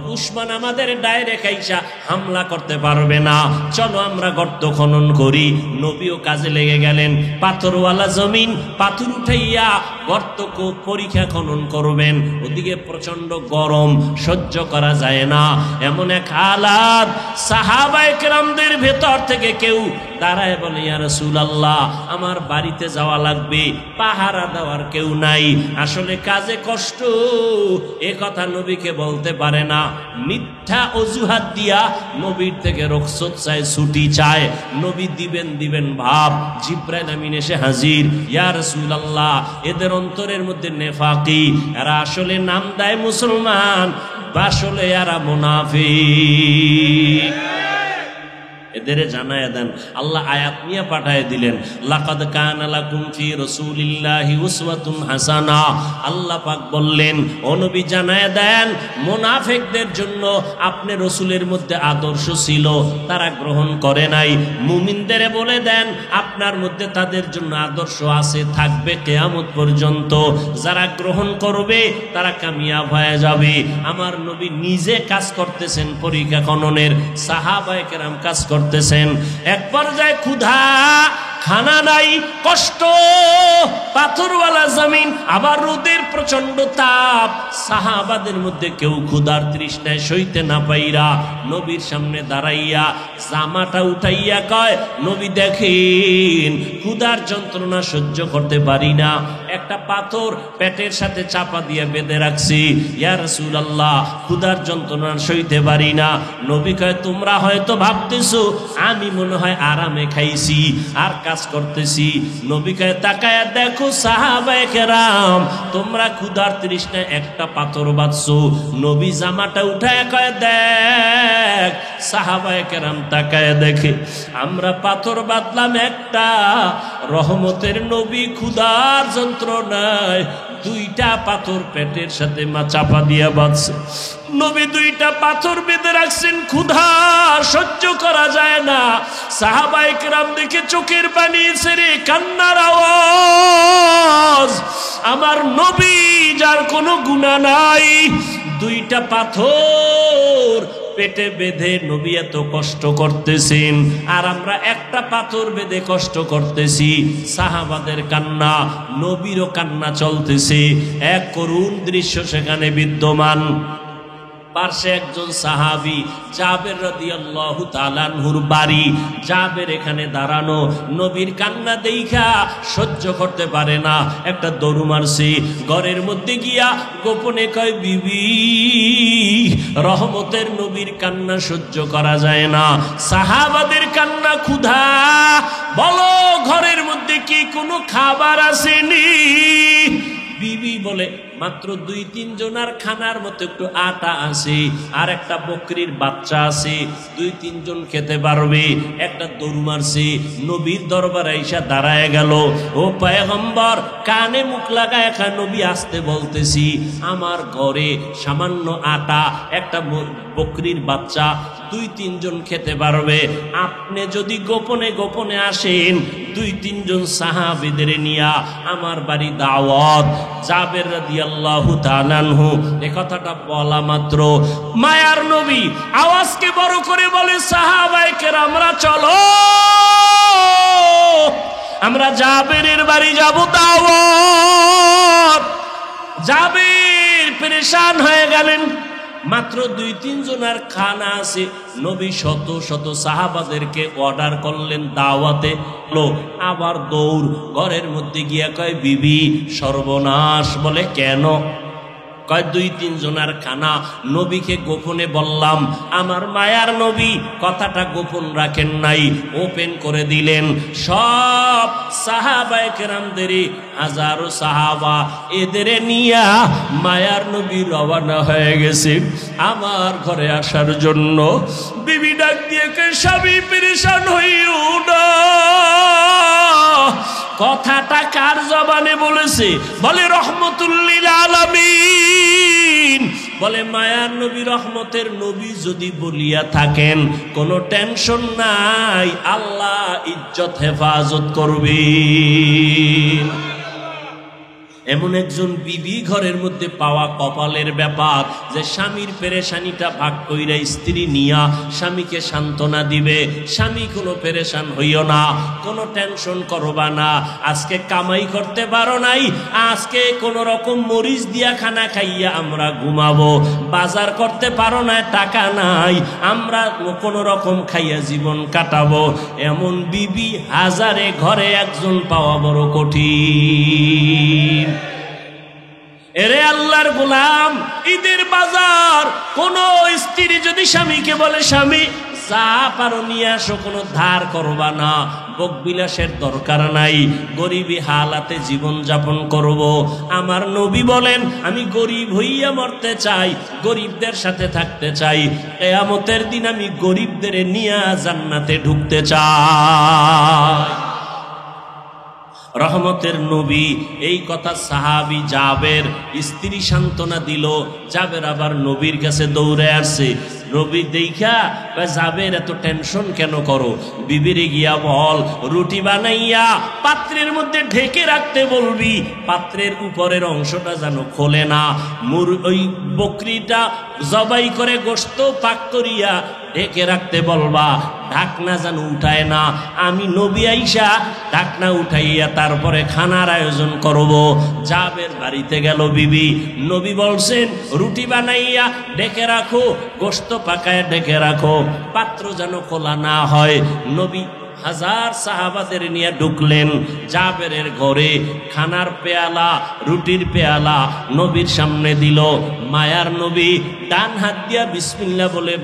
দুশমন আমাদের ডাইরেক্ট আইসা হামলা করতে পারবে না, চলো আমরা গর্ত খনন করি। নবীও কাজে লেগে গেলেন। পাথরওয়ালা জমিন, পাথর উঠাইয়া গর্ত পরীক্ষা খনন করবেন। ওদিকে প্রচন্ড গরম, সহ্য করা যায় না। এমন এক হালাত, সাহাবায়ে কেরামদের ভেতর থেকে কেউ দাঁড়ায় বলে ইয়া রাসূলুল্লাহ আমার বাড়িতে যাওয়া লাগবে, পাহারা দেওয়ার কেউ নাই, আসলে কাজে কষ্ট। এ কথা নবীকে বলতে পারে না, মিথ্যা অজুহাত দিয়া নবীর থেকে রুখসত চায়, ছুটি চায়। নবী দিবেন ভাব। জিবরাইল আমিন এসে হাজির, ইয়া রাসূলুল্লাহ এদের অন্তরের মধ্যে নেফাকি, এরা আসলে নাম দেয় মুসলমান, আসলে এরা মুনাফিক। এদের জানায় দেন। আল্লাহ আয়াত নিয়ে পাঠায় দিলেন, লাকাদ কানা লাকুম ফি রাসূলিল্লাহি উসওয়াতুন হাসানা। আল্লাহ পাক বললেন ও নবী জানায় দেন মুনাফিকদের জন্য আপনি রাসূলের মধ্যে আদর্শ ছিল, তারা গ্রহণ করে নাই। মুমিনদের বলে দেন আপনার মধ্যে তাদের জন্য আদর্শ আছে, থাকবে কিয়ামত পর্যন্ত। যারা গ্রহণ করবে তারা কামিয়াব হয়ে যাবে। আমার নবী নিজে কাজ করতেছেন পরীক্ষা খননের, সাহাবায়ে কেরাম কাজ করতেছেন। এক পর্যায়ে ক্ষুধা, খানা নাই, কষ্ট, পাথরওয়ালা জমিন, আবার রোদের প্রচন্ড তাপ। সাহাবাদের মধ্যে কেউ ক্ষুধার তৃষ্ণায় সইতে না পাইরা নবীর সামনে দাঁড়াইয়া জামাটা উঠাইয়া কয় নবী দেখেন ক্ষুধার যন্ত্রণা সহ্য করতে পারি না, একটা পাথর পেটের সাথে চাপা দিয়ে বেঁধে রাখছি, ইয়া রাসূলুল্লাহ ক্ষুধার যন্ত্রণা সইতে পারি না। নবী কয় তোমরা হয়তো ভাবতেছো আমি মনে হয় আরামে খাইছি আর কাজ করতেছি। নবী কয় তাকায়া দেখো সাহাবায়ে কেরাম তোমরা ক্ষুধার তৃষ্ণায় একটা পাথর বাঁধছো। নবী জামাটা উঠায় কয় দেখ। সাহাবায়ে কেরাম তাকায়া দেখে আমরা পাথর বাঁধলাম একটা, রহমতের নবী ক্ষুধার যন্ত্রণায় দুইটা পাথর পেটের সাথে চাপা দিয়া বাঁধছে। নবী দুইটা পাথর বেঁধে রাখছেন, ক্ষুধা সহ্য করা যায় না। সাহাবায়ে কেরাম দেখে চোখের পানি ছেড়ে কান্নার আওয়াজ। আমার নবী যার কোনো গুনাহ নাই, দুইটা পাথর পেটে বেঁধে নবী এত কষ্ট করতেছেন, আর আমরা একটা পাথর বেঁধে কষ্ট করতেছি। সাহাবাদের কান্না, নবীরও কান্না চলতেছে। এক করুণ দৃশ্য সেখানে বিদ্যমান। পার্শ্বে একজন সাহাবী জাবের রাদিয়াল্লাহু তাআলা আনহুর বাড়ি। জাবের এখানে দাঁড়ানো, নবীর কান্না দেইখা সহ্য করতে পারে না, একটা দৌড় মারছে। ঘরের মধ্যে গিয়া গোপনে কয় বিবি রহমতের নবীর কান্না সহ্য করা যায় না, সাহাবাদের কান্না, ক্ষুধা, বলো ঘরের মধ্যে কি কোনো খাবার আসেনি? বিবি বলে মাত্র 2-3 জনার খানার মতো একটু আটা আছে, আর একটা বকরির বাচ্চা আছে, 2-3 জন খেতে পারবে। একটা দৌড় মারছে, নবীর দরবারে আইসা দাঁড়ায় গেল। ও পয়গম্বর, কানে মুখ লাগায় একা নবী আসতে বলতেছি, আমার ঘরে সামান্য আটা, একটা বকরির বাচ্চা, 2-3 জন খেতে পারবে। আপনি যদি গোপনে গোপনে আসেন 2-3 জন সাহাবীদের নিয়া আমার বাড়ি দাওয়াত। জাবের রাদিয়াল্লাহু তাআলা আনহু এই কথাটা বলা মাত্র মায়ার নবী আওয়াজকে বড় করে বলে সাহাবায়ে কেরামরা চলো, আমরা জাবেরের বাড়ি যাব দাওয়াত। জাবের পেরেশান হয়ে গেলেন, মাত্র 2-3 জনের খানা আছে। নবী শত শত সাহাবাদেরকে অর্ডার করলেন দাওয়াতে, আবার দৌড় ঘরের মধ্যে গিয়া কয় বিবি সর্বনাশ। বলে কেন? কয় 2-3 জনের খানা নবীকে গোপনে বললাম। আমার মায়ার নবী কথাটা গোপন রাখেন নাই, ওপেন করে দিলেন। সব সাহাবায়ে কেরামদেরই, হাজারো সাহাবা এদের নিয়া মায়ার নবী রওনা হয়ে গেছে আমার ঘরে আসার জন্য। বিবি ডাক দিয়ে কে স্বামী পেরেশান হইও না। কথাটা কার জবানে বলেছে? বলে রহমতুল্লিল আলামিন। বলে মায়ার নবী রহমতের নবী যদি বলিয়া থাকেন কোনো টেনশন নাই, আল্লাহ ইজ্জত হেফাজত করবেন। এমন একজন বিবি ঘরের মধ্যে পাওয়া কপালের ব্যাপার, যে স্বামীর পেরেশানিটা ভাগ কইরা স্ত্রী নিয়া স্বামীকে সান্ত্বনা দিবে। স্বামী কোনো পেরেশান হইও না, কোনো টেনশন করবা না। আজকে কামাই করতে পারো নাই, আজকে কোনো রকম মরিচ দিয়া খানা খাইয়া আমরা ঘুমাবো। বাজার করতে পারো না, টাকা নাই, আমরা কোনো রকম খাইয়া জীবন কাটাবো। এমন বিবি হাজারে ঘরে একজন পাওয়া বড় কঠিন। এরে আল্লাহর গোলাম, ঈদের বাজার কোন স্ত্রী যদি স্বামীকে বলে স্বামী যা পারো নিয়ে আসো, কোনো ধার করবা না, ভোগবিলাসের দরকার নাই, গরিবী হালাতে জীবন যাপন করব। আমার নবী বলেন আমি গরিব হইয়া মরতে চাই, গরিবদের সাথে থাকতে চাই, কিয়ামতের দিন আমি গরিবদের নিয়ে জান্নাতে ঢুকতে চাই। রহমতের নবী এই কথা সাহাবী জাবের স্ত্রী সান্ত্বনা দিল। জাবের আবার নবীর কাছে দৌড়ে আসছে। নবী দেখা জাবের এত টেনশন কেন করো? বিবিরে গিয়া বল রুটি বানাইয়া পাত্রের মধ্যে ঢেকে রাখতে বলবি, পাত্রের উপরের অংশটা যেন খোলে না। ওই বকরিটা জবাই করে গোশত পাক করিয়া ঢেকে রাখতে বলবা, ঢাকনা যেন উঠায় না। আমি নবী আইসা ঢাকনা উঠাইয়া তারপরে খানার আয়োজন করব। জাবের বাড়িতে গেল বিবি, নবী বলছেন রুটি বানাইয়া ঢেকে রাখো, গোশত পাকায় ঢেকে রাখো, পাত্র যেন খোলা না হয়। নবী হাজার সাহাবাদের নিয়ে ঢুকলেন জাবেরের ঘরে। খানার পেয়ালা, রুটির পেয়ালা নবীর সামনে দিল। মায়ার নবী ডান হাত দিয়া বিসমিল্লাহ বলে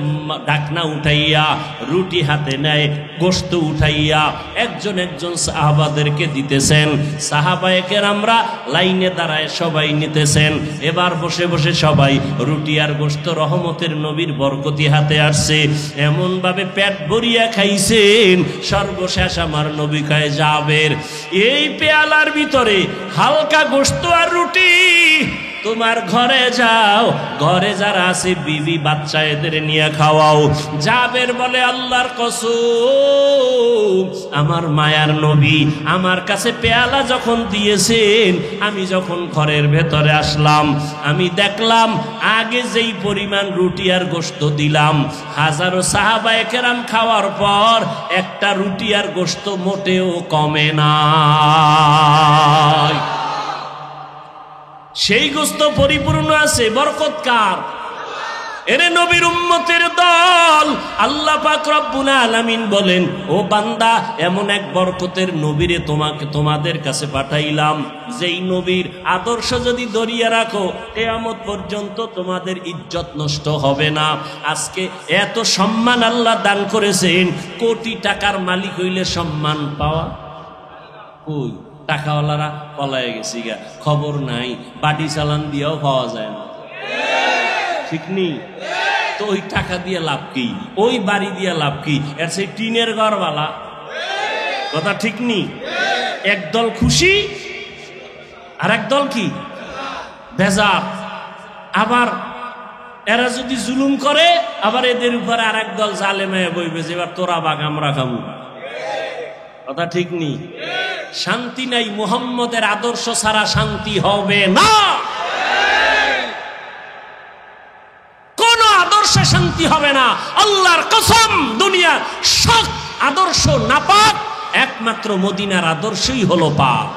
ঢাকনা উঠাইয়া রুটি হাতে নেয়, গোশত উঠাইয়া একজন একজন সাহাবাদেরকে দিতেছেন। সাহাবায়ে কেরামরা লাইনে দাঁড়ায় সবাই নিতেছেন। এবার বসে বসে সবাই রুটি আর গোশত রহমতের নবীর বরকতি হাতে আসছে, এমন ভাবে পেট ভরিয়া খাইছেন। সর্বশেষ আমার নবী কয় জাবের এই পেয়ালার ভিতরে হালকা গোশত আর রুটি, তোমার ঘরে যাও, ঘরে যারা আছে বিবি বাচ্চা এদের নিয়ে খাওয়াও। জাবের বলে আল্লাহর কসম, আমার মায়ার নবী আমার কাছে পেয়ালা যখন দিয়েছেন, আমি যখন ঘরের ভেতরে আসলাম, আমি দেখলাম আগে যেই পরিমাণ রুটি আর গোশত দিলাম, হাজারো সাহাবায়ে কেরাম খাওয়ার পর একটা রুটি আর গোশত মোটেও কমে না। সেই গোশত পরিপূর্ণ আছে। বরকত কার? এরে নবীর উম্মতের দল। আল্লাহ পাক রব্বুল আলামিন বলেন ও বান্দা, এমন এক বরকতের নবীরে তোমাদের কাছে পাঠাইলাম, যেই নবীর আদর্শ যদি ধরিয়া রাখো কিয়ামত পর্যন্ত তোমাদের ইজ্জত নষ্ট হবে না। আজকে এত সম্মান আল্লাহ দান করেছেন, কোটি টাকার মালিক হইলে সম্মান পাওয়া কই? টাকাওয়ালারা পলায় গেছি গা, খবর নাই, বাড়ি চালান দিয়েও পাওয়া যায় না, ঠিক নেই তো? ওই টাকা দিয়ে লাভ কি? ওই বাড়ি দিয়ে লাভ কি? এর সেই টিনের ঘরওয়ালা, কথা ঠিক নেই? একদল খুশি আর একদল কি বেজার। আবার এরা যদি জুলুম করে, আবার এদের উপরে আর একদল জালেমে বইবে যে এবার তোরা বাঘ আমরা খাবো, কথা ঠিক নেই? শান্তি নাই, মুহাম্মদের আদর্শ ছাড়া শান্তি হবে না। কোন আদর্শে শান্তি হবে না, আল্লাহর কসম। দুনিয়া সব আদর্শ নাপাক, একমাত্র মদিনার আদর্শই হলো পাক।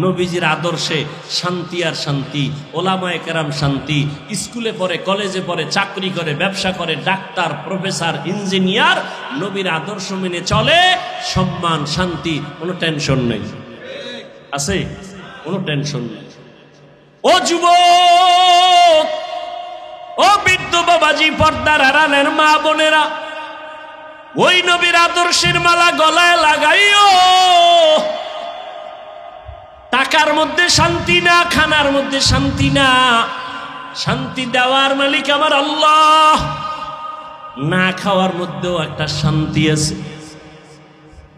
নবীজির আদর্শে শান্তি আর শান্তি, ওলামায়ে কেরাম শান্তি, স্কুলে পড়ে, কলেজে পড়ে, চাকরি করে, ব্যবসা করে, ডাক্তার, প্রফেসর, ইঞ্জিনিয়ার, নবীর আদর্শ মেনে চলে, সম্মান, শান্তি, কোনো টেনশন নেই। আছে? কোনো টেনশন নেই। ও যুবক, ও বৃদ্ধ বাবাজি, পর্দার আড়ালের মা বোনেরা, ওই নবীর আদর্শের মালা গলায় লাগাইও। টাকার মধ্যে শান্তি না, খানার মধ্যে শান্তি না, শান্তি দেওয়ার মালিক আমার আল্লাহ। না খাওয়ার মধ্যেও একটা শান্তি আছে,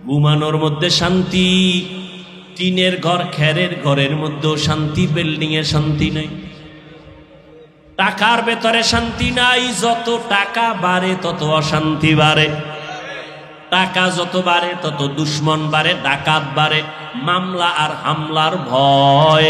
ঘুমানোর মধ্যে শান্তি, টিনের ঘর, খেরের ঘরের মধ্যেও শান্তি, বিল্ডিং এ শান্তি নাই। টাকার ভেতরে শান্তি নাই, যত টাকা বাড়ে তত অশান্তি বাড়ে, টাকা যত বাড়ে তত দুশ্মন বাড়ে, ডাকাত বাড়ে, মামলা আর হামলার ভয়।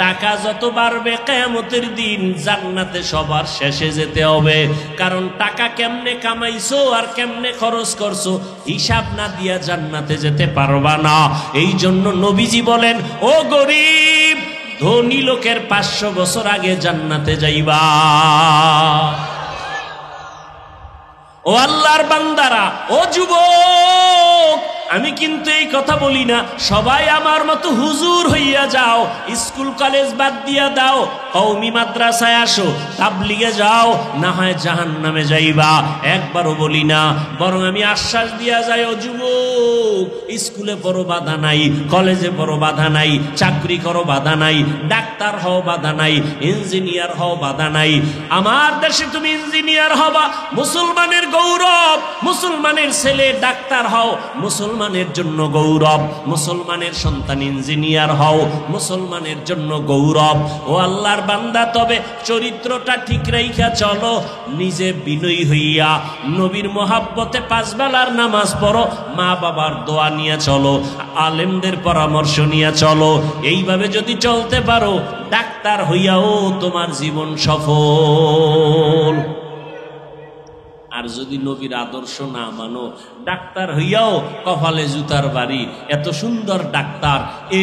টাকা যত বাড়বে কিয়ামতের দিন জান্নাতে সবার শেষে যেতে হবে, কারণ টাকা কেমনে কামাইছো আর কেমনে খরচ করছো হিসাব না দিয়া জান্নাতে যেতে পারবা না। এই জন্য নবীজি বলেন, ও গরিব, ধনী লোকের 500 বছর আগে জান্নাতে যাইবা। ও আল্লাহর বান্দারা, ও যুবক, আমি কিন্তু এই কথা বলি না সবাই আমার মতো হুজুর হইয়া যাও, স্কুল কলেজ বাদ দিয়া দাও, কওমি মাদ্রাসায় আসো, তাবলিগে যাও, না হয় জাহান্নামে যাইবা। একবারও বলি না, বরং আমি আশ্বাস দিয়া যাই, ও যুবক, স্কুলে পড়ো বাধা নাই, কলেজে পড়ো বাধা নাই, চাকরি করো বাধা নাই, ডাক্তার হও বাধা নাই, ইঞ্জিনিয়ার হও বাধা নাই। আমার দেশে তুমি ইঞ্জিনিয়ার হবা, মুসলমানের গৌরব, মুসলমানের ছেলে ডাক্তার হও, মুসলমানের জন্য গৌরব, মুসলমানের সন্তান ইঞ্জিনিয়ার হও, মুসলমানের জন্য গৌরব। ও আল্লাহর বান্দা, তবে চরিত্রটা ঠিক রাইখা চলো, নিজে বিনয়ী হইয়া নবীর মোহাব্বতে 5 বেলার নামাজ পড়ো, মা বাবার দোয়া নিয়ে চলো, আলেমদের পরামর্শ নিয়ে চলো। এইভাবে যদি চলতে পারো, ডাক্তার হইয়াও তোমার জীবন সফল। আর যদি নবীর আদর্শ না মানো, ডাক্তার হইয়াও কপালে জুতার বাড়ি। এত সুন্দর ডাক্তার,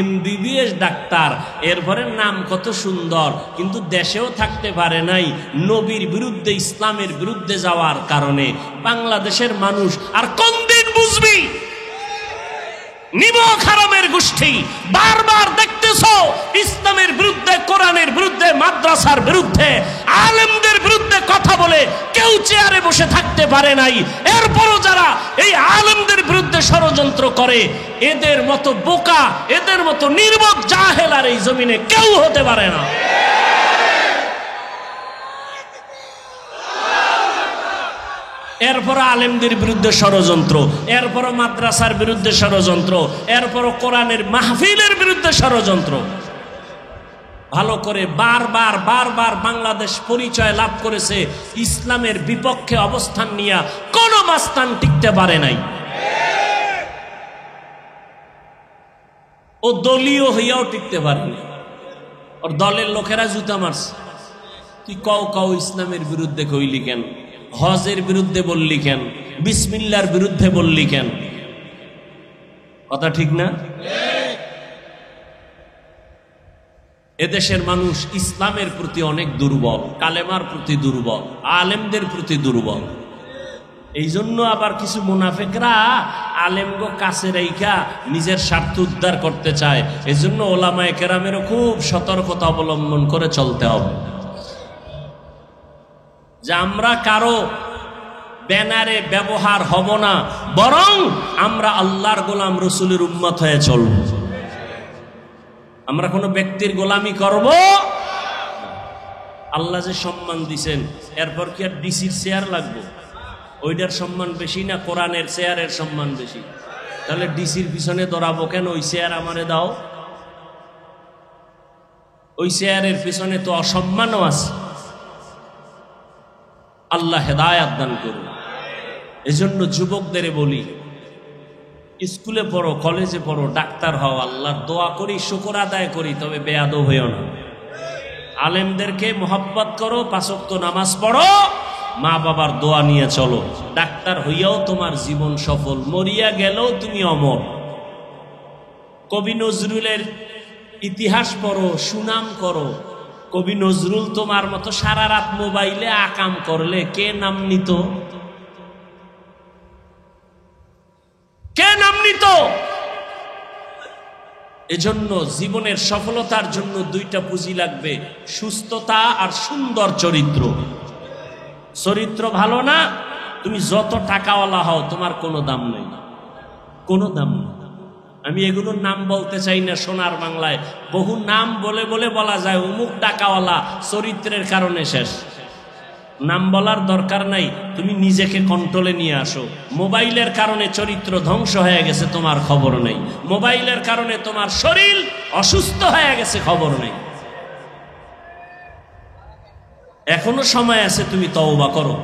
MBBS ডাক্তার, এরপরে নাম কত সুন্দর, কিন্তু দেশেও থাকতে পারে নাই নবীর বিরুদ্ধে, ইসলামের বিরুদ্ধে যাওয়ার কারণে। বাংলাদেশের মানুষ আর কোন দিন বুঝবি? নিমক হারামের গোষ্ঠী বারবার দেখতেছ ইসলামের বিরুদ্ধে, কোরআনের বিরুদ্ধে, মাদ্রাসার বিরুদ্ধে, আলেমদের বিরুদ্ধে কথা বলে কেউ চেয়ারে বসে থাকতে পারে নাই। এরপরও যারা এই আলেমদের বিরুদ্ধে ষড়যন্ত্র করে, এদের মতো বোকা, এদের মতো নির্বোধ জাহেল আর এই জমিনে কেউ হতে পারে না। এরপর আলেমদের বিরুদ্ধে ষড়যন্ত্র, এরপর মাদ্রাসার বিরুদ্ধে ষড়যন্ত্র, এরপর কোরআনের মাহফিলের বিরুদ্ধে ষড়যন্ত্র। ভালো করে বারবার বারবার বাংলাদেশ পরিচয় লাভ করেছে ইসলামের বিপক্ষে অবস্থান নিয়ে, কোন মাস্তান টিকতে পারে নাই। ও দলীয় হইয়াও টিকতে পারেনি, ওর দলের লোকেরা জুতা মারছে। তুই কও ইসলামের বিরুদ্ধে কইলি কেন? হজের বিরুদ্ধে বললি কেন? বিসমিল্লার বিরুদ্ধে বললি কেন? কথা ঠিক না? এদেশের মানুষ ইসলামের প্রতি অনেক দুর্বল, কালেমার প্রতি দুর্বল, আলেমদের প্রতি দুর্বল। এই জন্য আবার কিছু মুনাফিকরা আলেমগো কাছে রাইখা নিজের স্বার্থ উদ্ধার করতে চায়। এই জন্য ওলামায়ে কেরামেরও খুব সতর্কতা অবলম্বন করে চলতে হবে, যে আমরা কারো ব্যানারে ব্যবহার হব না, বরং আমরা আল্লাহর গোলাম, রসুলের উম্মত হয়ে চলব। আমরা কোনো ব্যক্তির গোলামি করব? আল্লাহ যে সম্মান দিছেন, এরপর কি আর ডিসির চেয়ার লাগবে? ওইটার সম্মান বেশি না কোরআনের চেয়ারের সম্মান বেশি? তাহলে ডিসির পিছনে দৌড়াবো কেন? ওই চেয়ার আমারে দাও। ওই চেয়ারের পিছনে তো অসম্মানও আছে। আল্লাহ হেদায়াত দান করুন। এজন্য যুবকদের বলি, স্কুলে পড়ো, কলেজে পড়ো, ডাক্তার হও, আল্লাহর দোয়া করি, শুকর আদায় করি, তবে বেয়াদব হইও না। আলেমদেরকে মোহাব্বত করো, 5 ওয়াক্ত নামাজ পড়ো, মা বাবার দোয়া নিয়ে চলো। ডাক্তার হইয়াও তোমার জীবন সফল, মরিয়া গেলেও তুমি অমর। কবি নজরুলের ইতিহাস পড়ো, সুনাম করো। কবি নজরুল তোমার মতো সারা রাত মোবাইলে আকাম করলে কে নাম নিত? কে নাম নিত? এজন্য জীবনের সফলতার জন্য দুইটা পুঁজি লাগবে, সুস্থতা আর সুন্দর চরিত্র। চরিত্র ভালো না, তুমি যত টাকাওয়ালা হও তোমার কোনো দাম নেই, কোনো দাম নেই। আমি এগুলোর নাম বলতে চাই না। সোনার বাংলায় বহু নাম বলে বলে বলা যায় অমুক টাকাওয়ালা, চরিত্রের কারণে শেষ। নাম বলার দরকার নাই, তুমি নিজেকে কন্ট্রোলে নিয়ে আসো। মোবাইলের কারণে চরিত্র ধ্বংস হয়ে গেছে, তোমার খবর নেই। মোবাইলের কারণে তোমার শরীর অসুস্থ হয়ে গেছে, খবর নেই। এখনো সময় আছে, তুমি তওবা করো,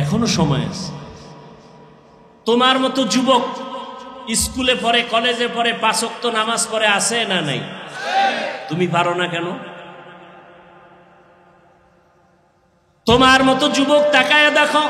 এখনো সময় আছে। তোমার মতো যুবক স্কুলে পড়ে, কলেজে পড়ে, 5 ওয়াক্ত নামাজ পড়ে, আছে না নাই? তুমি পারো না কেন? তোমার মতো যুবক তাকায় দেখো,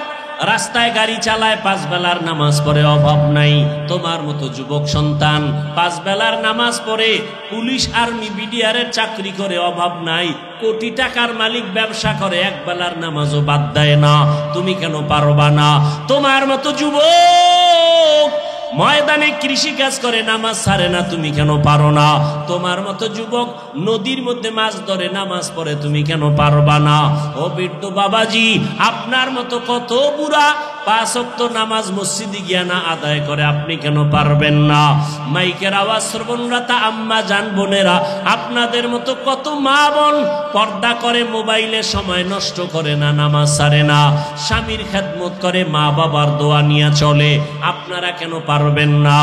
রাস্তায় গাড়ি চালায়, 5 বেলার নামাজ পড়ে, অভাব নাই। তোমার মতো যুবক সন্তান 5 বেলার নামাজ পড়ে, পুলিশ, আর্মি, বিডিআরের চাকরি করে, অভাব নাই। কোটি টাকার মালিক, ব্যবসা করে, 1 বেলার নামাজও বাদ দেয় না। তুমি কেন পারবা না? তোমার মতো যুবক ময়দানে কৃষি কাজ করে, নামাজ ছাড়ে না, তুমি কেন পারো না? তোমার মতো যুবক নদীর মধ্যে মাছ ধরে, নামাজ পড়ে, তুমি কেন পারবা না? ও বৃদ্ধ বাবাজি, আপনার মতো কত বুড়া 5 ওয়াক্ত নামাজ মসজিদে গিয়া না আদায় করে, আপনি কেন পারবেন না? মাইকের আওয়াজ শ্রবণরতা আম্মা জান বোনেরা, আপনাদের মতো কত মা বোন পর্দা করে, মোবাইলে সময় নষ্ট করে না, নামাজ ছাড়ে না, স্বামীর খেদমত করে, মা বাবার দোয়া নিয়ে চলে, আপনারা কেন পারবেন না?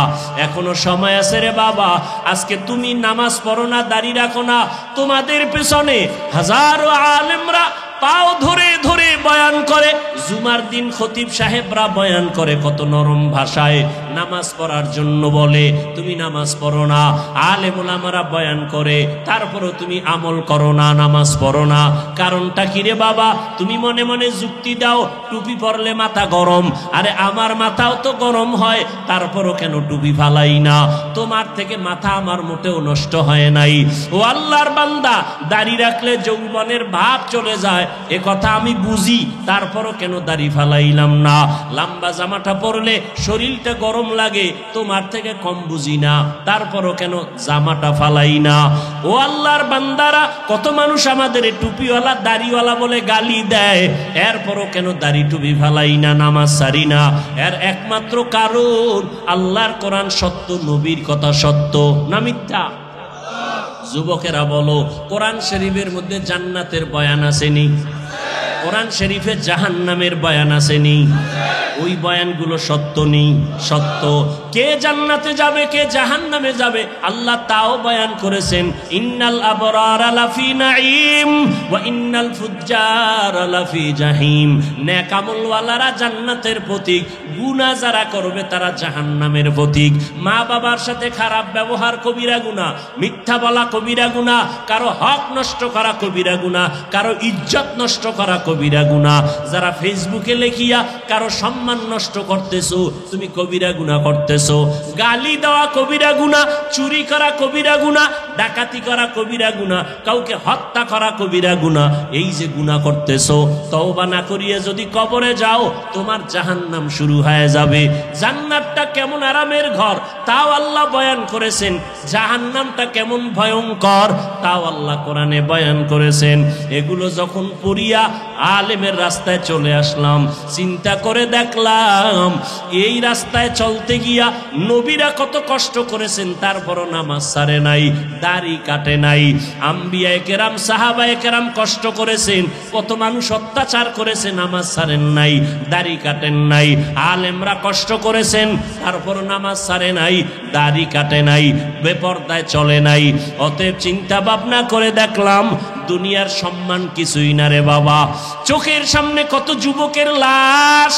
এখনো সময় আছে রে বাবা। আজকে তুমি নামাজ পড়ো না, দাড়ি রাখো না, তোমাদের পেছনে হাজারো আলেমরা পাও ধরে ধরে বয়ান করে। জুমার দিন খতিব সাহেবরা বয়ান করে কত নরম ভাষায়, নামাজ পড়ার জন্য বলে, তুমি নামাজ পড়ো না। আলেম ওলামারা বয়ান করে, তারপরও তুমি আমল করো না, নামাজ পড়ো না। কারণটা কি রে বাবা? তুমি মনে মনে যুক্তি দাও, টুপি পরলে মাথা গরম। আরে আমার মাথাও তো গরম হয়, তারপরও কেন টুপি ফালাই না? তোমার থেকে মাথা আমার মোটেও নষ্ট হয় নাই। ও আল্লাহর বান্দা, দাড়ি রাখলে যৌবনের ভাব চলে যায়, এ কথা আমি বুঝি, তারপরও কেন দাড়ি ফালাইলাম না? লম্বা জামাটা পরলে শরীরটা গরম লাগে, তোমার থেকে কম বুঝি না, তারপরও কেন জামাটা ফালাই না? ও আল্লাহর বান্দারা, কত মানুষ আমাদের টুপিওয়ালা দাড়িওয়ালা বলে গালি দেয়, এরপরও কেন দাড়ি টুপি ফালাই না, নামাজ সারি না? এর একমাত্র কারণ আল্লাহর কোরআন সত্য, নবীর কথা সত্য না মিথ্যা? যুবকেরা বলো, কোরআন শরীফের মধ্যে জান্নাতের বয়ান আসেনি? কোরআন শরীফে জাহান্নামের বয়ান আসেনি? ওই বয়ানগুলো সত্য নেই? সত্য। কে জান্নাতে যাবে, কে জাহান্নামে যাবে, আল্লাহ তাও বয়ান করেছেন। ইন্নাল আবরারা লাফি নাঈম ওয়া ইন্নাল ফুজ্জারা লাফি জাহিম। নেক আমলওয়ালারা জান্নাতের প্রতীক, গুনাহ যারা করবে তারা জাহান্নামের প্রতীক। মা বাবার সাথে খারাপ ব্যবহার কবিরা গুনাহ, মিথ্যা বলা কবিরা গুনাহ, কারো হক নষ্ট করা কবিরা গুনাহ, কারো ইজ্জত নষ্ট করা কবিরা গুনাহ। যারা ফেসবুকে লেখিয়া কারো সম্মান নষ্ট করতেছো, তুমি কবিরা গুনাহ করতেছো। গালি দেওয়া কবিরা গুনাহ, চুরি করা কবিরা গুনাহ, ডাকাতি করা কবিরা গুনাহ, কাউকে হত্যা করা কবিরা গুনাহ। এই যে গুনাহ করতেছো, তওবা না করিয়ে যদি কবরে যাও, তোমার জাহান্নাম শুরু হয়ে যাবে। জান্নাতটা কেমন আরামের ঘর, তাও আল্লাহ বয়ান করেছেন। জাহান্নামটা কেমন ভয়ঙ্কর, তাও আল্লাহ কোরআনে বয়ান করেছেন। এগুলো যখন পড়িয়া আলেমের রাস্তায় চলে আসলাম, চিন্তা করে দেখলাম এই রাস্তায় চলতে গিয়া নবীরা কত কষ্ট করেছেন, তারপরও নামাজ ছাড়ে নাই, দাড়ি কাটে নাই। আম্বিয়ায়ে কেরাম, সাহাবায়ে কেরাম কষ্ট করেছেন, কত মানুষ অত্যাচার করেছে, নামাজ ছাড়েন নাই, দাড়ি কাটেন নাই। আলেমরা কষ্ট করেছেন, তারপরও নামাজ ছাড়ে নাই, দাড়ি কাটে নাই, বেপরদায় চলে নাই। অতএব চিন্তা ভাবনা করে দেখলাম দুনিয়ার সম্মান কিছুই না রে বাবা। চোখের সামনে কত যুবকের লাশ,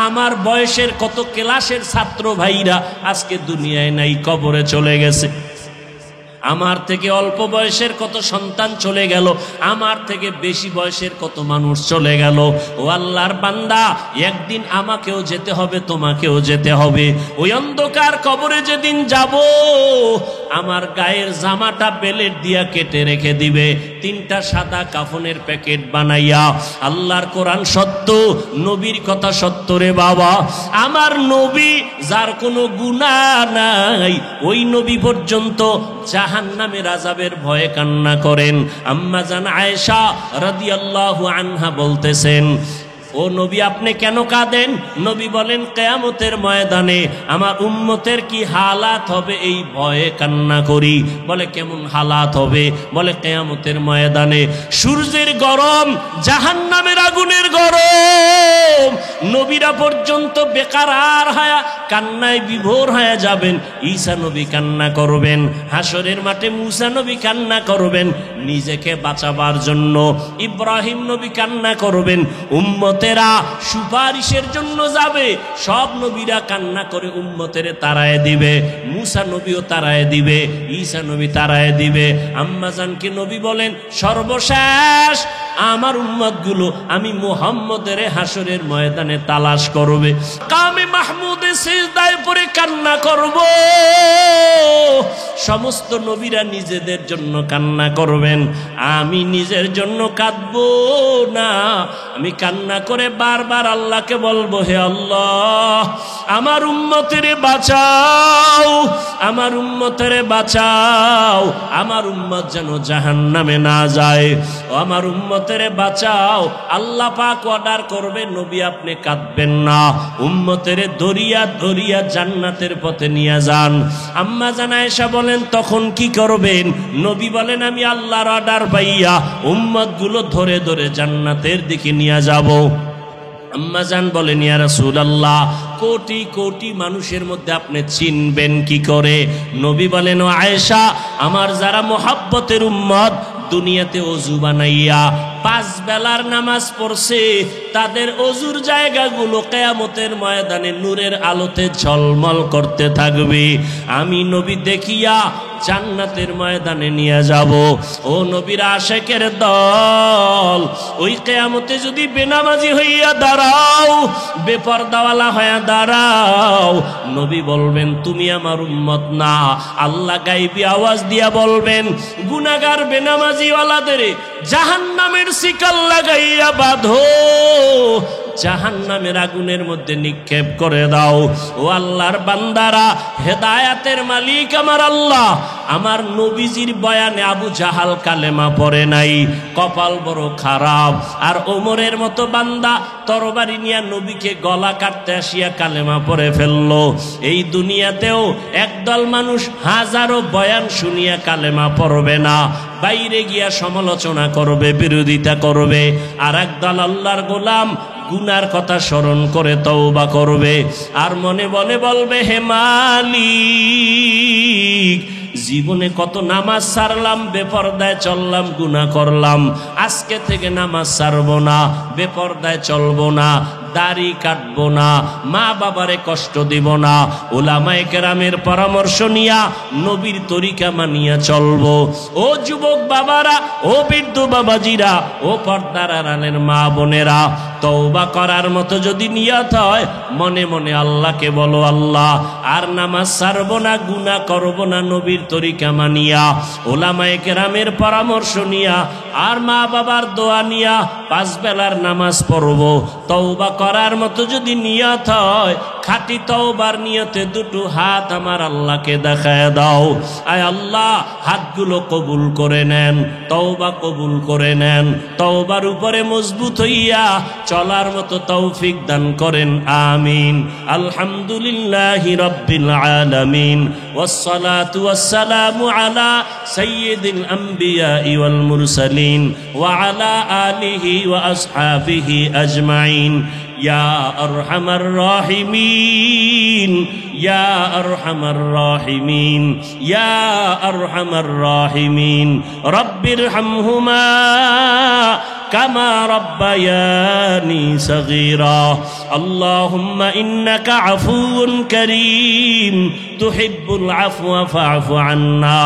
আমার বয়সের কত ক্লাসের ছাত্র ভাইরা আজকে দুনিয়ায় নাই, কবরে চলে গেছে। আমার থেকে অল্প বয়সের কত সন্তান চলে গেল, আমার থেকে বেশি বয়সের কত মানুষ চলে গেল। ও আল্লাহর বান্দা, একদিন আমাকেও যেতে হবে, তোমাকেও যেতে হবে। ওই অন্ধকার কবরে যেদিন যাব, আমার গায়ের জামাটা বেলেট দিয়া কেটে রেখে দিবে, 3টা সাদা কাফনের প্যাকেট বানাইয়া। আল্লাহর কোরআন সত্য, নবীর কথা সত্য রে বাবা। আমার নবী যার কোনো গুনাহ নাই, ওই নবী পর্যন্ত জাহান্নামের আযাবের ভয়ে কান্না করেন। আম্মা জান আয়েশা রাদিয়াল্লাহু আনহা বলতেছেন, ও নবী আপনি কেন কাঁদেন? নবী বলেন, কিয়ামতের ময়দানে আমার উম্মতের কি হালাত হবে এই ভয়ে কান্না করি। বলে কেমন হালাত হবে? বলে কিয়ামতের ময়দানে সূর্যের গরম, জাহান্নামের আগুনের গরম, নবীরা পর্যন্ত বেকারার হয়ে কান্নায় বিভোর হয়ে যাবেন। ঈসা নবী কান্না করবেন, হাসরের মাঠে মূসা নবী কান্না করবেন নিজেকে বাঁচাবার জন্য, ইব্রাহিম নবী কান্না করবেন উম্মতেরা সুপারিশের জন্য যাবে। সব নবীরা কান্না করে উম্মতেরে তাড়ায় দিবে, মূসা নবীও তাড়ায় দিবে, ঈসা নবী তাড়ায় দিবে। আম্মা জানকে নবী বলেন, সর্বশেষ আমার উম্মতগুলো আমি মুহাম্মদের হাসরের ময়দানে তালাশ করবে, কামে মাহমুদে সিজদায় পড়ে কান্না করব। সমস্ত নবীরা নিজেদের জন্য কান্না করবেন, আমি নিজের জন্য কাঁদবো না। আমি কান্না করে বারবার আল্লাহকে বলবো, হে আল্লাহ আমার উম্মতেরে বাঁচাও, আমার উম্মতেরে বাঁচাও, আমার উম্মত যেন জাহান্নামে না যায়, ও আমার উম্মতেরে বাঁচাও। আল্লাহ পাক অর্ডার করবে, নবী আপনি কাঁদবেন না, উম্মতেরে দরিয়া দরিয়া জান্নাতের পথে নিয়ে যান। আম্মা জান আয়েশা বলেন, তখন কি করবেন? নবী বলেন, আমি আল্লাহর অর্ডার পাইয়া উম্মতগুলো ধরে ধরে জান্নাতের দিকে নিয়ে যাব। আম্মা জান বলেন, ইয়া রাসূলুল্লাহ কোটি কোটি মানুষের মধ্যে আপনি চিনবেন কি করে? নবী বলেন, ও আয়েশা আমার যারা মুহাব্বতের উম্মত দুনিয়াতে ওযু বানাইয়া 5 বেলার নামাজ পড়ছে, তাদের ওযুর জায়গাগুলো কিয়ামতের ময়দানে নূরের আলোতে ঝলমল করতে থাকবে। আমি নবী দেখিয়া জান্নাতের ময়দানে নিয়ে যাব। ও নবীর আশিকের দল, ওই কিয়ামতে যদি বেনামাজি হইয়া দাঁড়াও, বেপরদাওয়ালা হইয়া দাঁড়াও, নবী বলবেন তুমি আমার উম্মত না। আল্লাহ গায়বী আওয়াজ দিয়া বলবেন, গুনাহগার বেনামাজিওয়ালাদের জাহান্নামের শিকল লাগাইয়া বাঁধো, জাহান্নামের আগুনের মধ্যে নিক্ষেপ করে দাও। ও আল্লাহর বান্দারা, হেদায়েতের মালিক আমার আল্লাহ, আমার নবীজির বয়ানে আবু জাহাল কালেমা পড়ে নাই, কপাল বড় খারাপ। আর ওমরের মতো বান্দা তরবারি নিয়ে নবীকে গলা কাটতে আসিয়া কালেমা পড়ে ফেললো। এই দুনিয়াতেও একদল মানুষ হাজারো বয়ান শুনিয়া কালেমা পড়বে না, বাইরে গিয়া সমালোচনা করবে, বিরোধিতা করবে। আর একদল আল্লাহর গোলাম গুনার কথা স্মরণ করে তওবা করবে, আর মনে মনে বলবে, হে মালিক জীবনে কত নামাজ ছাড়লাম, বেপরদায় চললাম, গুনাহ করলাম, আজকে থেকে নামাজ ছাড়বো না, বেপরদায় চলবো না, দাড়ি কাটবো না, মা বাবারে কষ্ট দিব না, উলামায়ে কেরামের পরামর্শ নিয়া নবীর তরিকা মানিয়া চলবো। ও যুবক বাবারা, ও বৃদ্ধ বাবাজিরা, ও পর্দার আড়ালের মা বোনেরা, তওবা করার মতো যদি নিয়ত হয়, মনে মনে আল্লাহকে বলো, আল্লাহ আর নামাজ ছাড়বো না, গুনাহ করবো না, নবীর তরিকা মানিয়া, উলামায়ে কেরামের পরামর্শ নিয়া, আর মা বাবার দোয়া নিয়া 5 বেলার নামাজ পড়বো। তওবা করার মতো যদি নিয়ত হয়, খাঁটি তওবার নিয়তে দুটো হাত আমার আল্লাহকে দেখায় দাও। আয় আল্লাহ হাতগুলো কবুল করে নেন, তওবা কবুল করে নেন, তওবার উপরে মজবুত হইয়া চলার মতো তৌফিক দান করেন, আমিন। আলহামদুলিল্লাহি রাব্বিল আলামিন, ওয়াসসালাতু ওয়াসসালামু আলা সাইয়্যিদিল আমবিয়া ওয়াল মুরসালিন ওয়া আলা আলিহি ওয়া আসহাবিহি আজমাইন। ইয়া আরহামার রাহিমিন, ইয়া আরহামার রাহিমিন, ইয়া আরহামার রাহিমিন, রব্বিরহামহুমা কামা রাব্বায়ানি সগীরা। আল্লাহুম্মা ইন্নাকা আফুউন কারীম তুহিব্বুল আফওয়া ফা'ফু আন্না।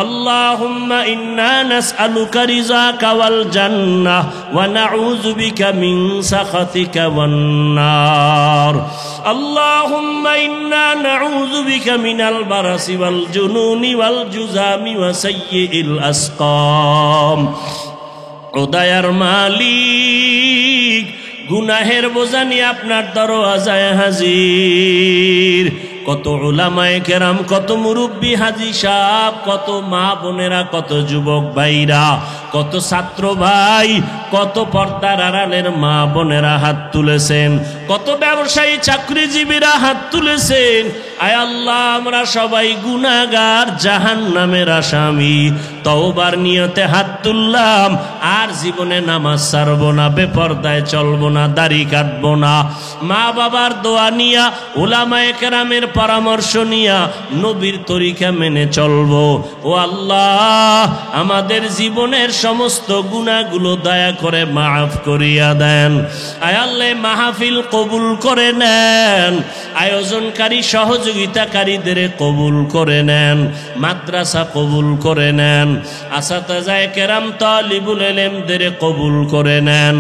আল্লাহুম্মা ইন্না নাসআলুকা রিযাকা ওয়াল জান্নাহ ওয়া নাউযু বিকা মিন সাখাতিকা ওয়ান নার। আল্লাহুম্মা ইন্না নাউযু বিকা মিনাল বারাসি ওয়াল জুনুনি ওয়াল জুযামি ওয়া সাইয়্যিল আসকাম। ও দয়ার মালিক, গুনাহের বোঝা নিয়ে আপনার দরওয়াজায় হাজির। কত উলামায়ে কেরাম, কত মুরব্বী হাজী সাহেব, কত মা বোনেরা, কত যুবক ভাইরা, কত ছাত্র ভাই, কত পর্দার আড়ালের মা বোনেরা হাত তুলেছেন, কত ব্যবসায়ী চাকরিজীবীরা হাত তুলেছেন। আয় আল্লাহ, আমরা সবাই গুনাহগার, জাহান্নামের আসামি। তওবার নিয়তে হাত তুললাম, আর জীবনে নামাজ ছাড়বো না, বেপরদায় চলবো না, দাড়ি কাটবো না। মা বাবার দোয়া নিয়া, উলামায়ে কেরামের পরামর্শ নিয়া নবীর তরিকা মেনে চলবো। ও আল্লাহ, আমাদের জীবনের সমস্ত গুনাহগুলো দয়া করে মাফ করিয়া দেন। আয় আল্লাহ, মাহফিল কবুল করে নেন, আয়োজনকারী সহযোগিতাকারীদের কবুল করে নেন, মাদ্রাসা কবুল করে নেন, আসাতাজায়ে কেরাম তালিবুল ইলমদের কবুল করে নেন,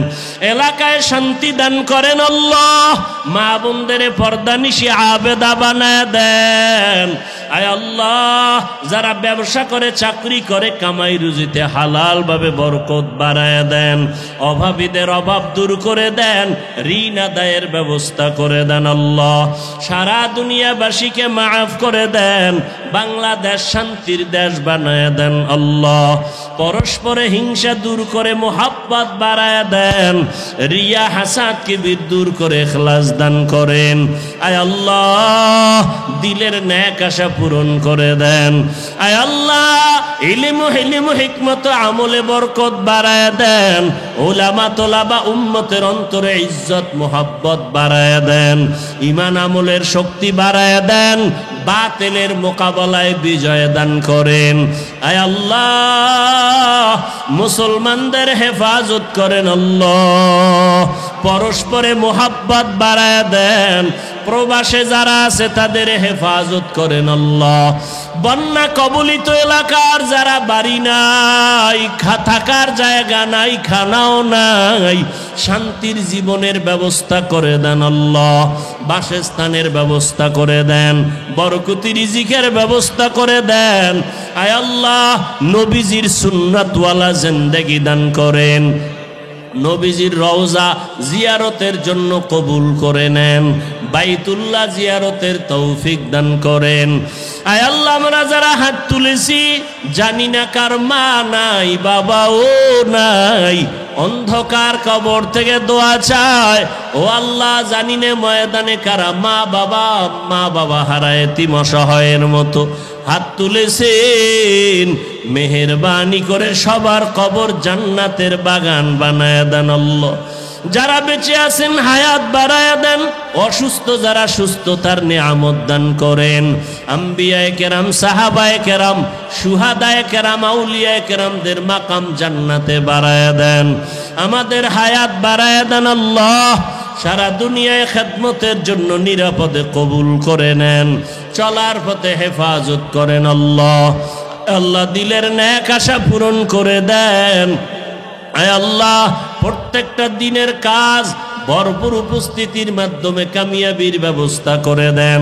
এলাকায় শান্তি দান করেন আল্লাহ। মা বোনদের পর্দানিশি আবেদা বানায় দেন। আয় আল্লাহ, যারা ব্যবসা করে, চাকরি করে, কামাই রুজিতে হালাল ভাবে বরকত বাড়ায় দেন, অভাবীদের অভাব দূর করে দেন, ঋণ আদায়ের ব্যবস্থা করে দেন আল্লাহ। সারা দুনিয়াবাসীকে মাফ করে দেন, বাংলাদেশ শান্তির দেশ বানায় দেন আল্লাহ। পরস্পরে হিংসা দূর করে মোহাব্বত বাড়ায় দেন, রিয়া হাসাদকে দূর করে ইখলাস দান করেন। আয় আল্লাহ, দিলের নেক আশা পূরণ করে দেন। আয় আল্লাহ, ইলম হিকমত আমলে বরকত বাড়ায় দেন, উলামা তোলাবা উম্মতের অন্তরে ইজ্জত মোহাব্বত বাড়ায় দেন, ঈমান আমলের শক্তি বাড়ায় দেন, বাতিলের মোকাবেলায় বিজয় দান করেন। আয় আল্লাহ, মুসলমানদের হেফাজত করেন আল্লাহ, পরস্পরে মোহাব্বত বাড়ায় দেন, প্রবাসে যারা আছে তাদের হেফাজত করেন আল্লাহ। বন্যা কবলিত এলাকার যারা বাড়ি নাই, থাকার জায়গা নাই, খানাও নাই, শান্তির জীবনের ব্যবস্থা করে দেন আল্লাহ, বাসস্থানের ব্যবস্থা করে দেন, বরকতি রিজিকের ব্যবস্থা করে দেন। আয় আল্লাহ, নবীজির সুন্নাতওয়ালা জিন্দেগি দান করেন, নবীজির রওজা জিয়ারতের জন্য কবুল করে নেন, বাইতুল্লাহ জিয়ারতের তৌফিক দান করেন। আয় আল্লাহ, আমরা যারা হাত তুলেছি, জানি না কার মা নাই, বাবাও নাই, অন্ধকার কবর থেকে দোয়া চায়। ও আল্লাহ, জানি না ময়দানে কারা মা বাবা হারায় এতিম অসহায়ের মতো হাত তুলেছেন। মেহেরবানি করে সবার কবর জান্নাতের বাগান বানায় দেন আল্লাহ। যারা বেঁচে আছেন হায়াত বাড়ায় দেন, অসুস্থ যারা সুস্থতার নিয়ামত দান করেন। আম্বিয়ায়ে কেরাম, সাহাবায়ে কেরাম, শুহাদায়ে কেরাম, আউলিয়ায়ে কেরামদের মাকাম জান্নাতে বাড়ায় দেন, আমাদের হায়াত বাড়ায় দেন আল্লাহ। সারা দুনিয়ায় খেদমতের জন্য নিরাপদে কবুল করে নেন, চলার পথে হেফাজত করেন আল্লাহ। আল্লাহ, দিলের নেক আশা পূরণ করে দেন। আয় আল্লাহ, প্রত্যেকটা দিনের কাজ ভরপুর উপস্থিতির মাধ্যমে কামিয়াবির ব্যবস্থা করে দেন,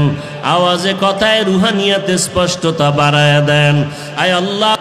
আওয়াজে কথায় রুহানিয়াতে স্পষ্টতা বাড়ায় দেন। আয় আল্লাহ,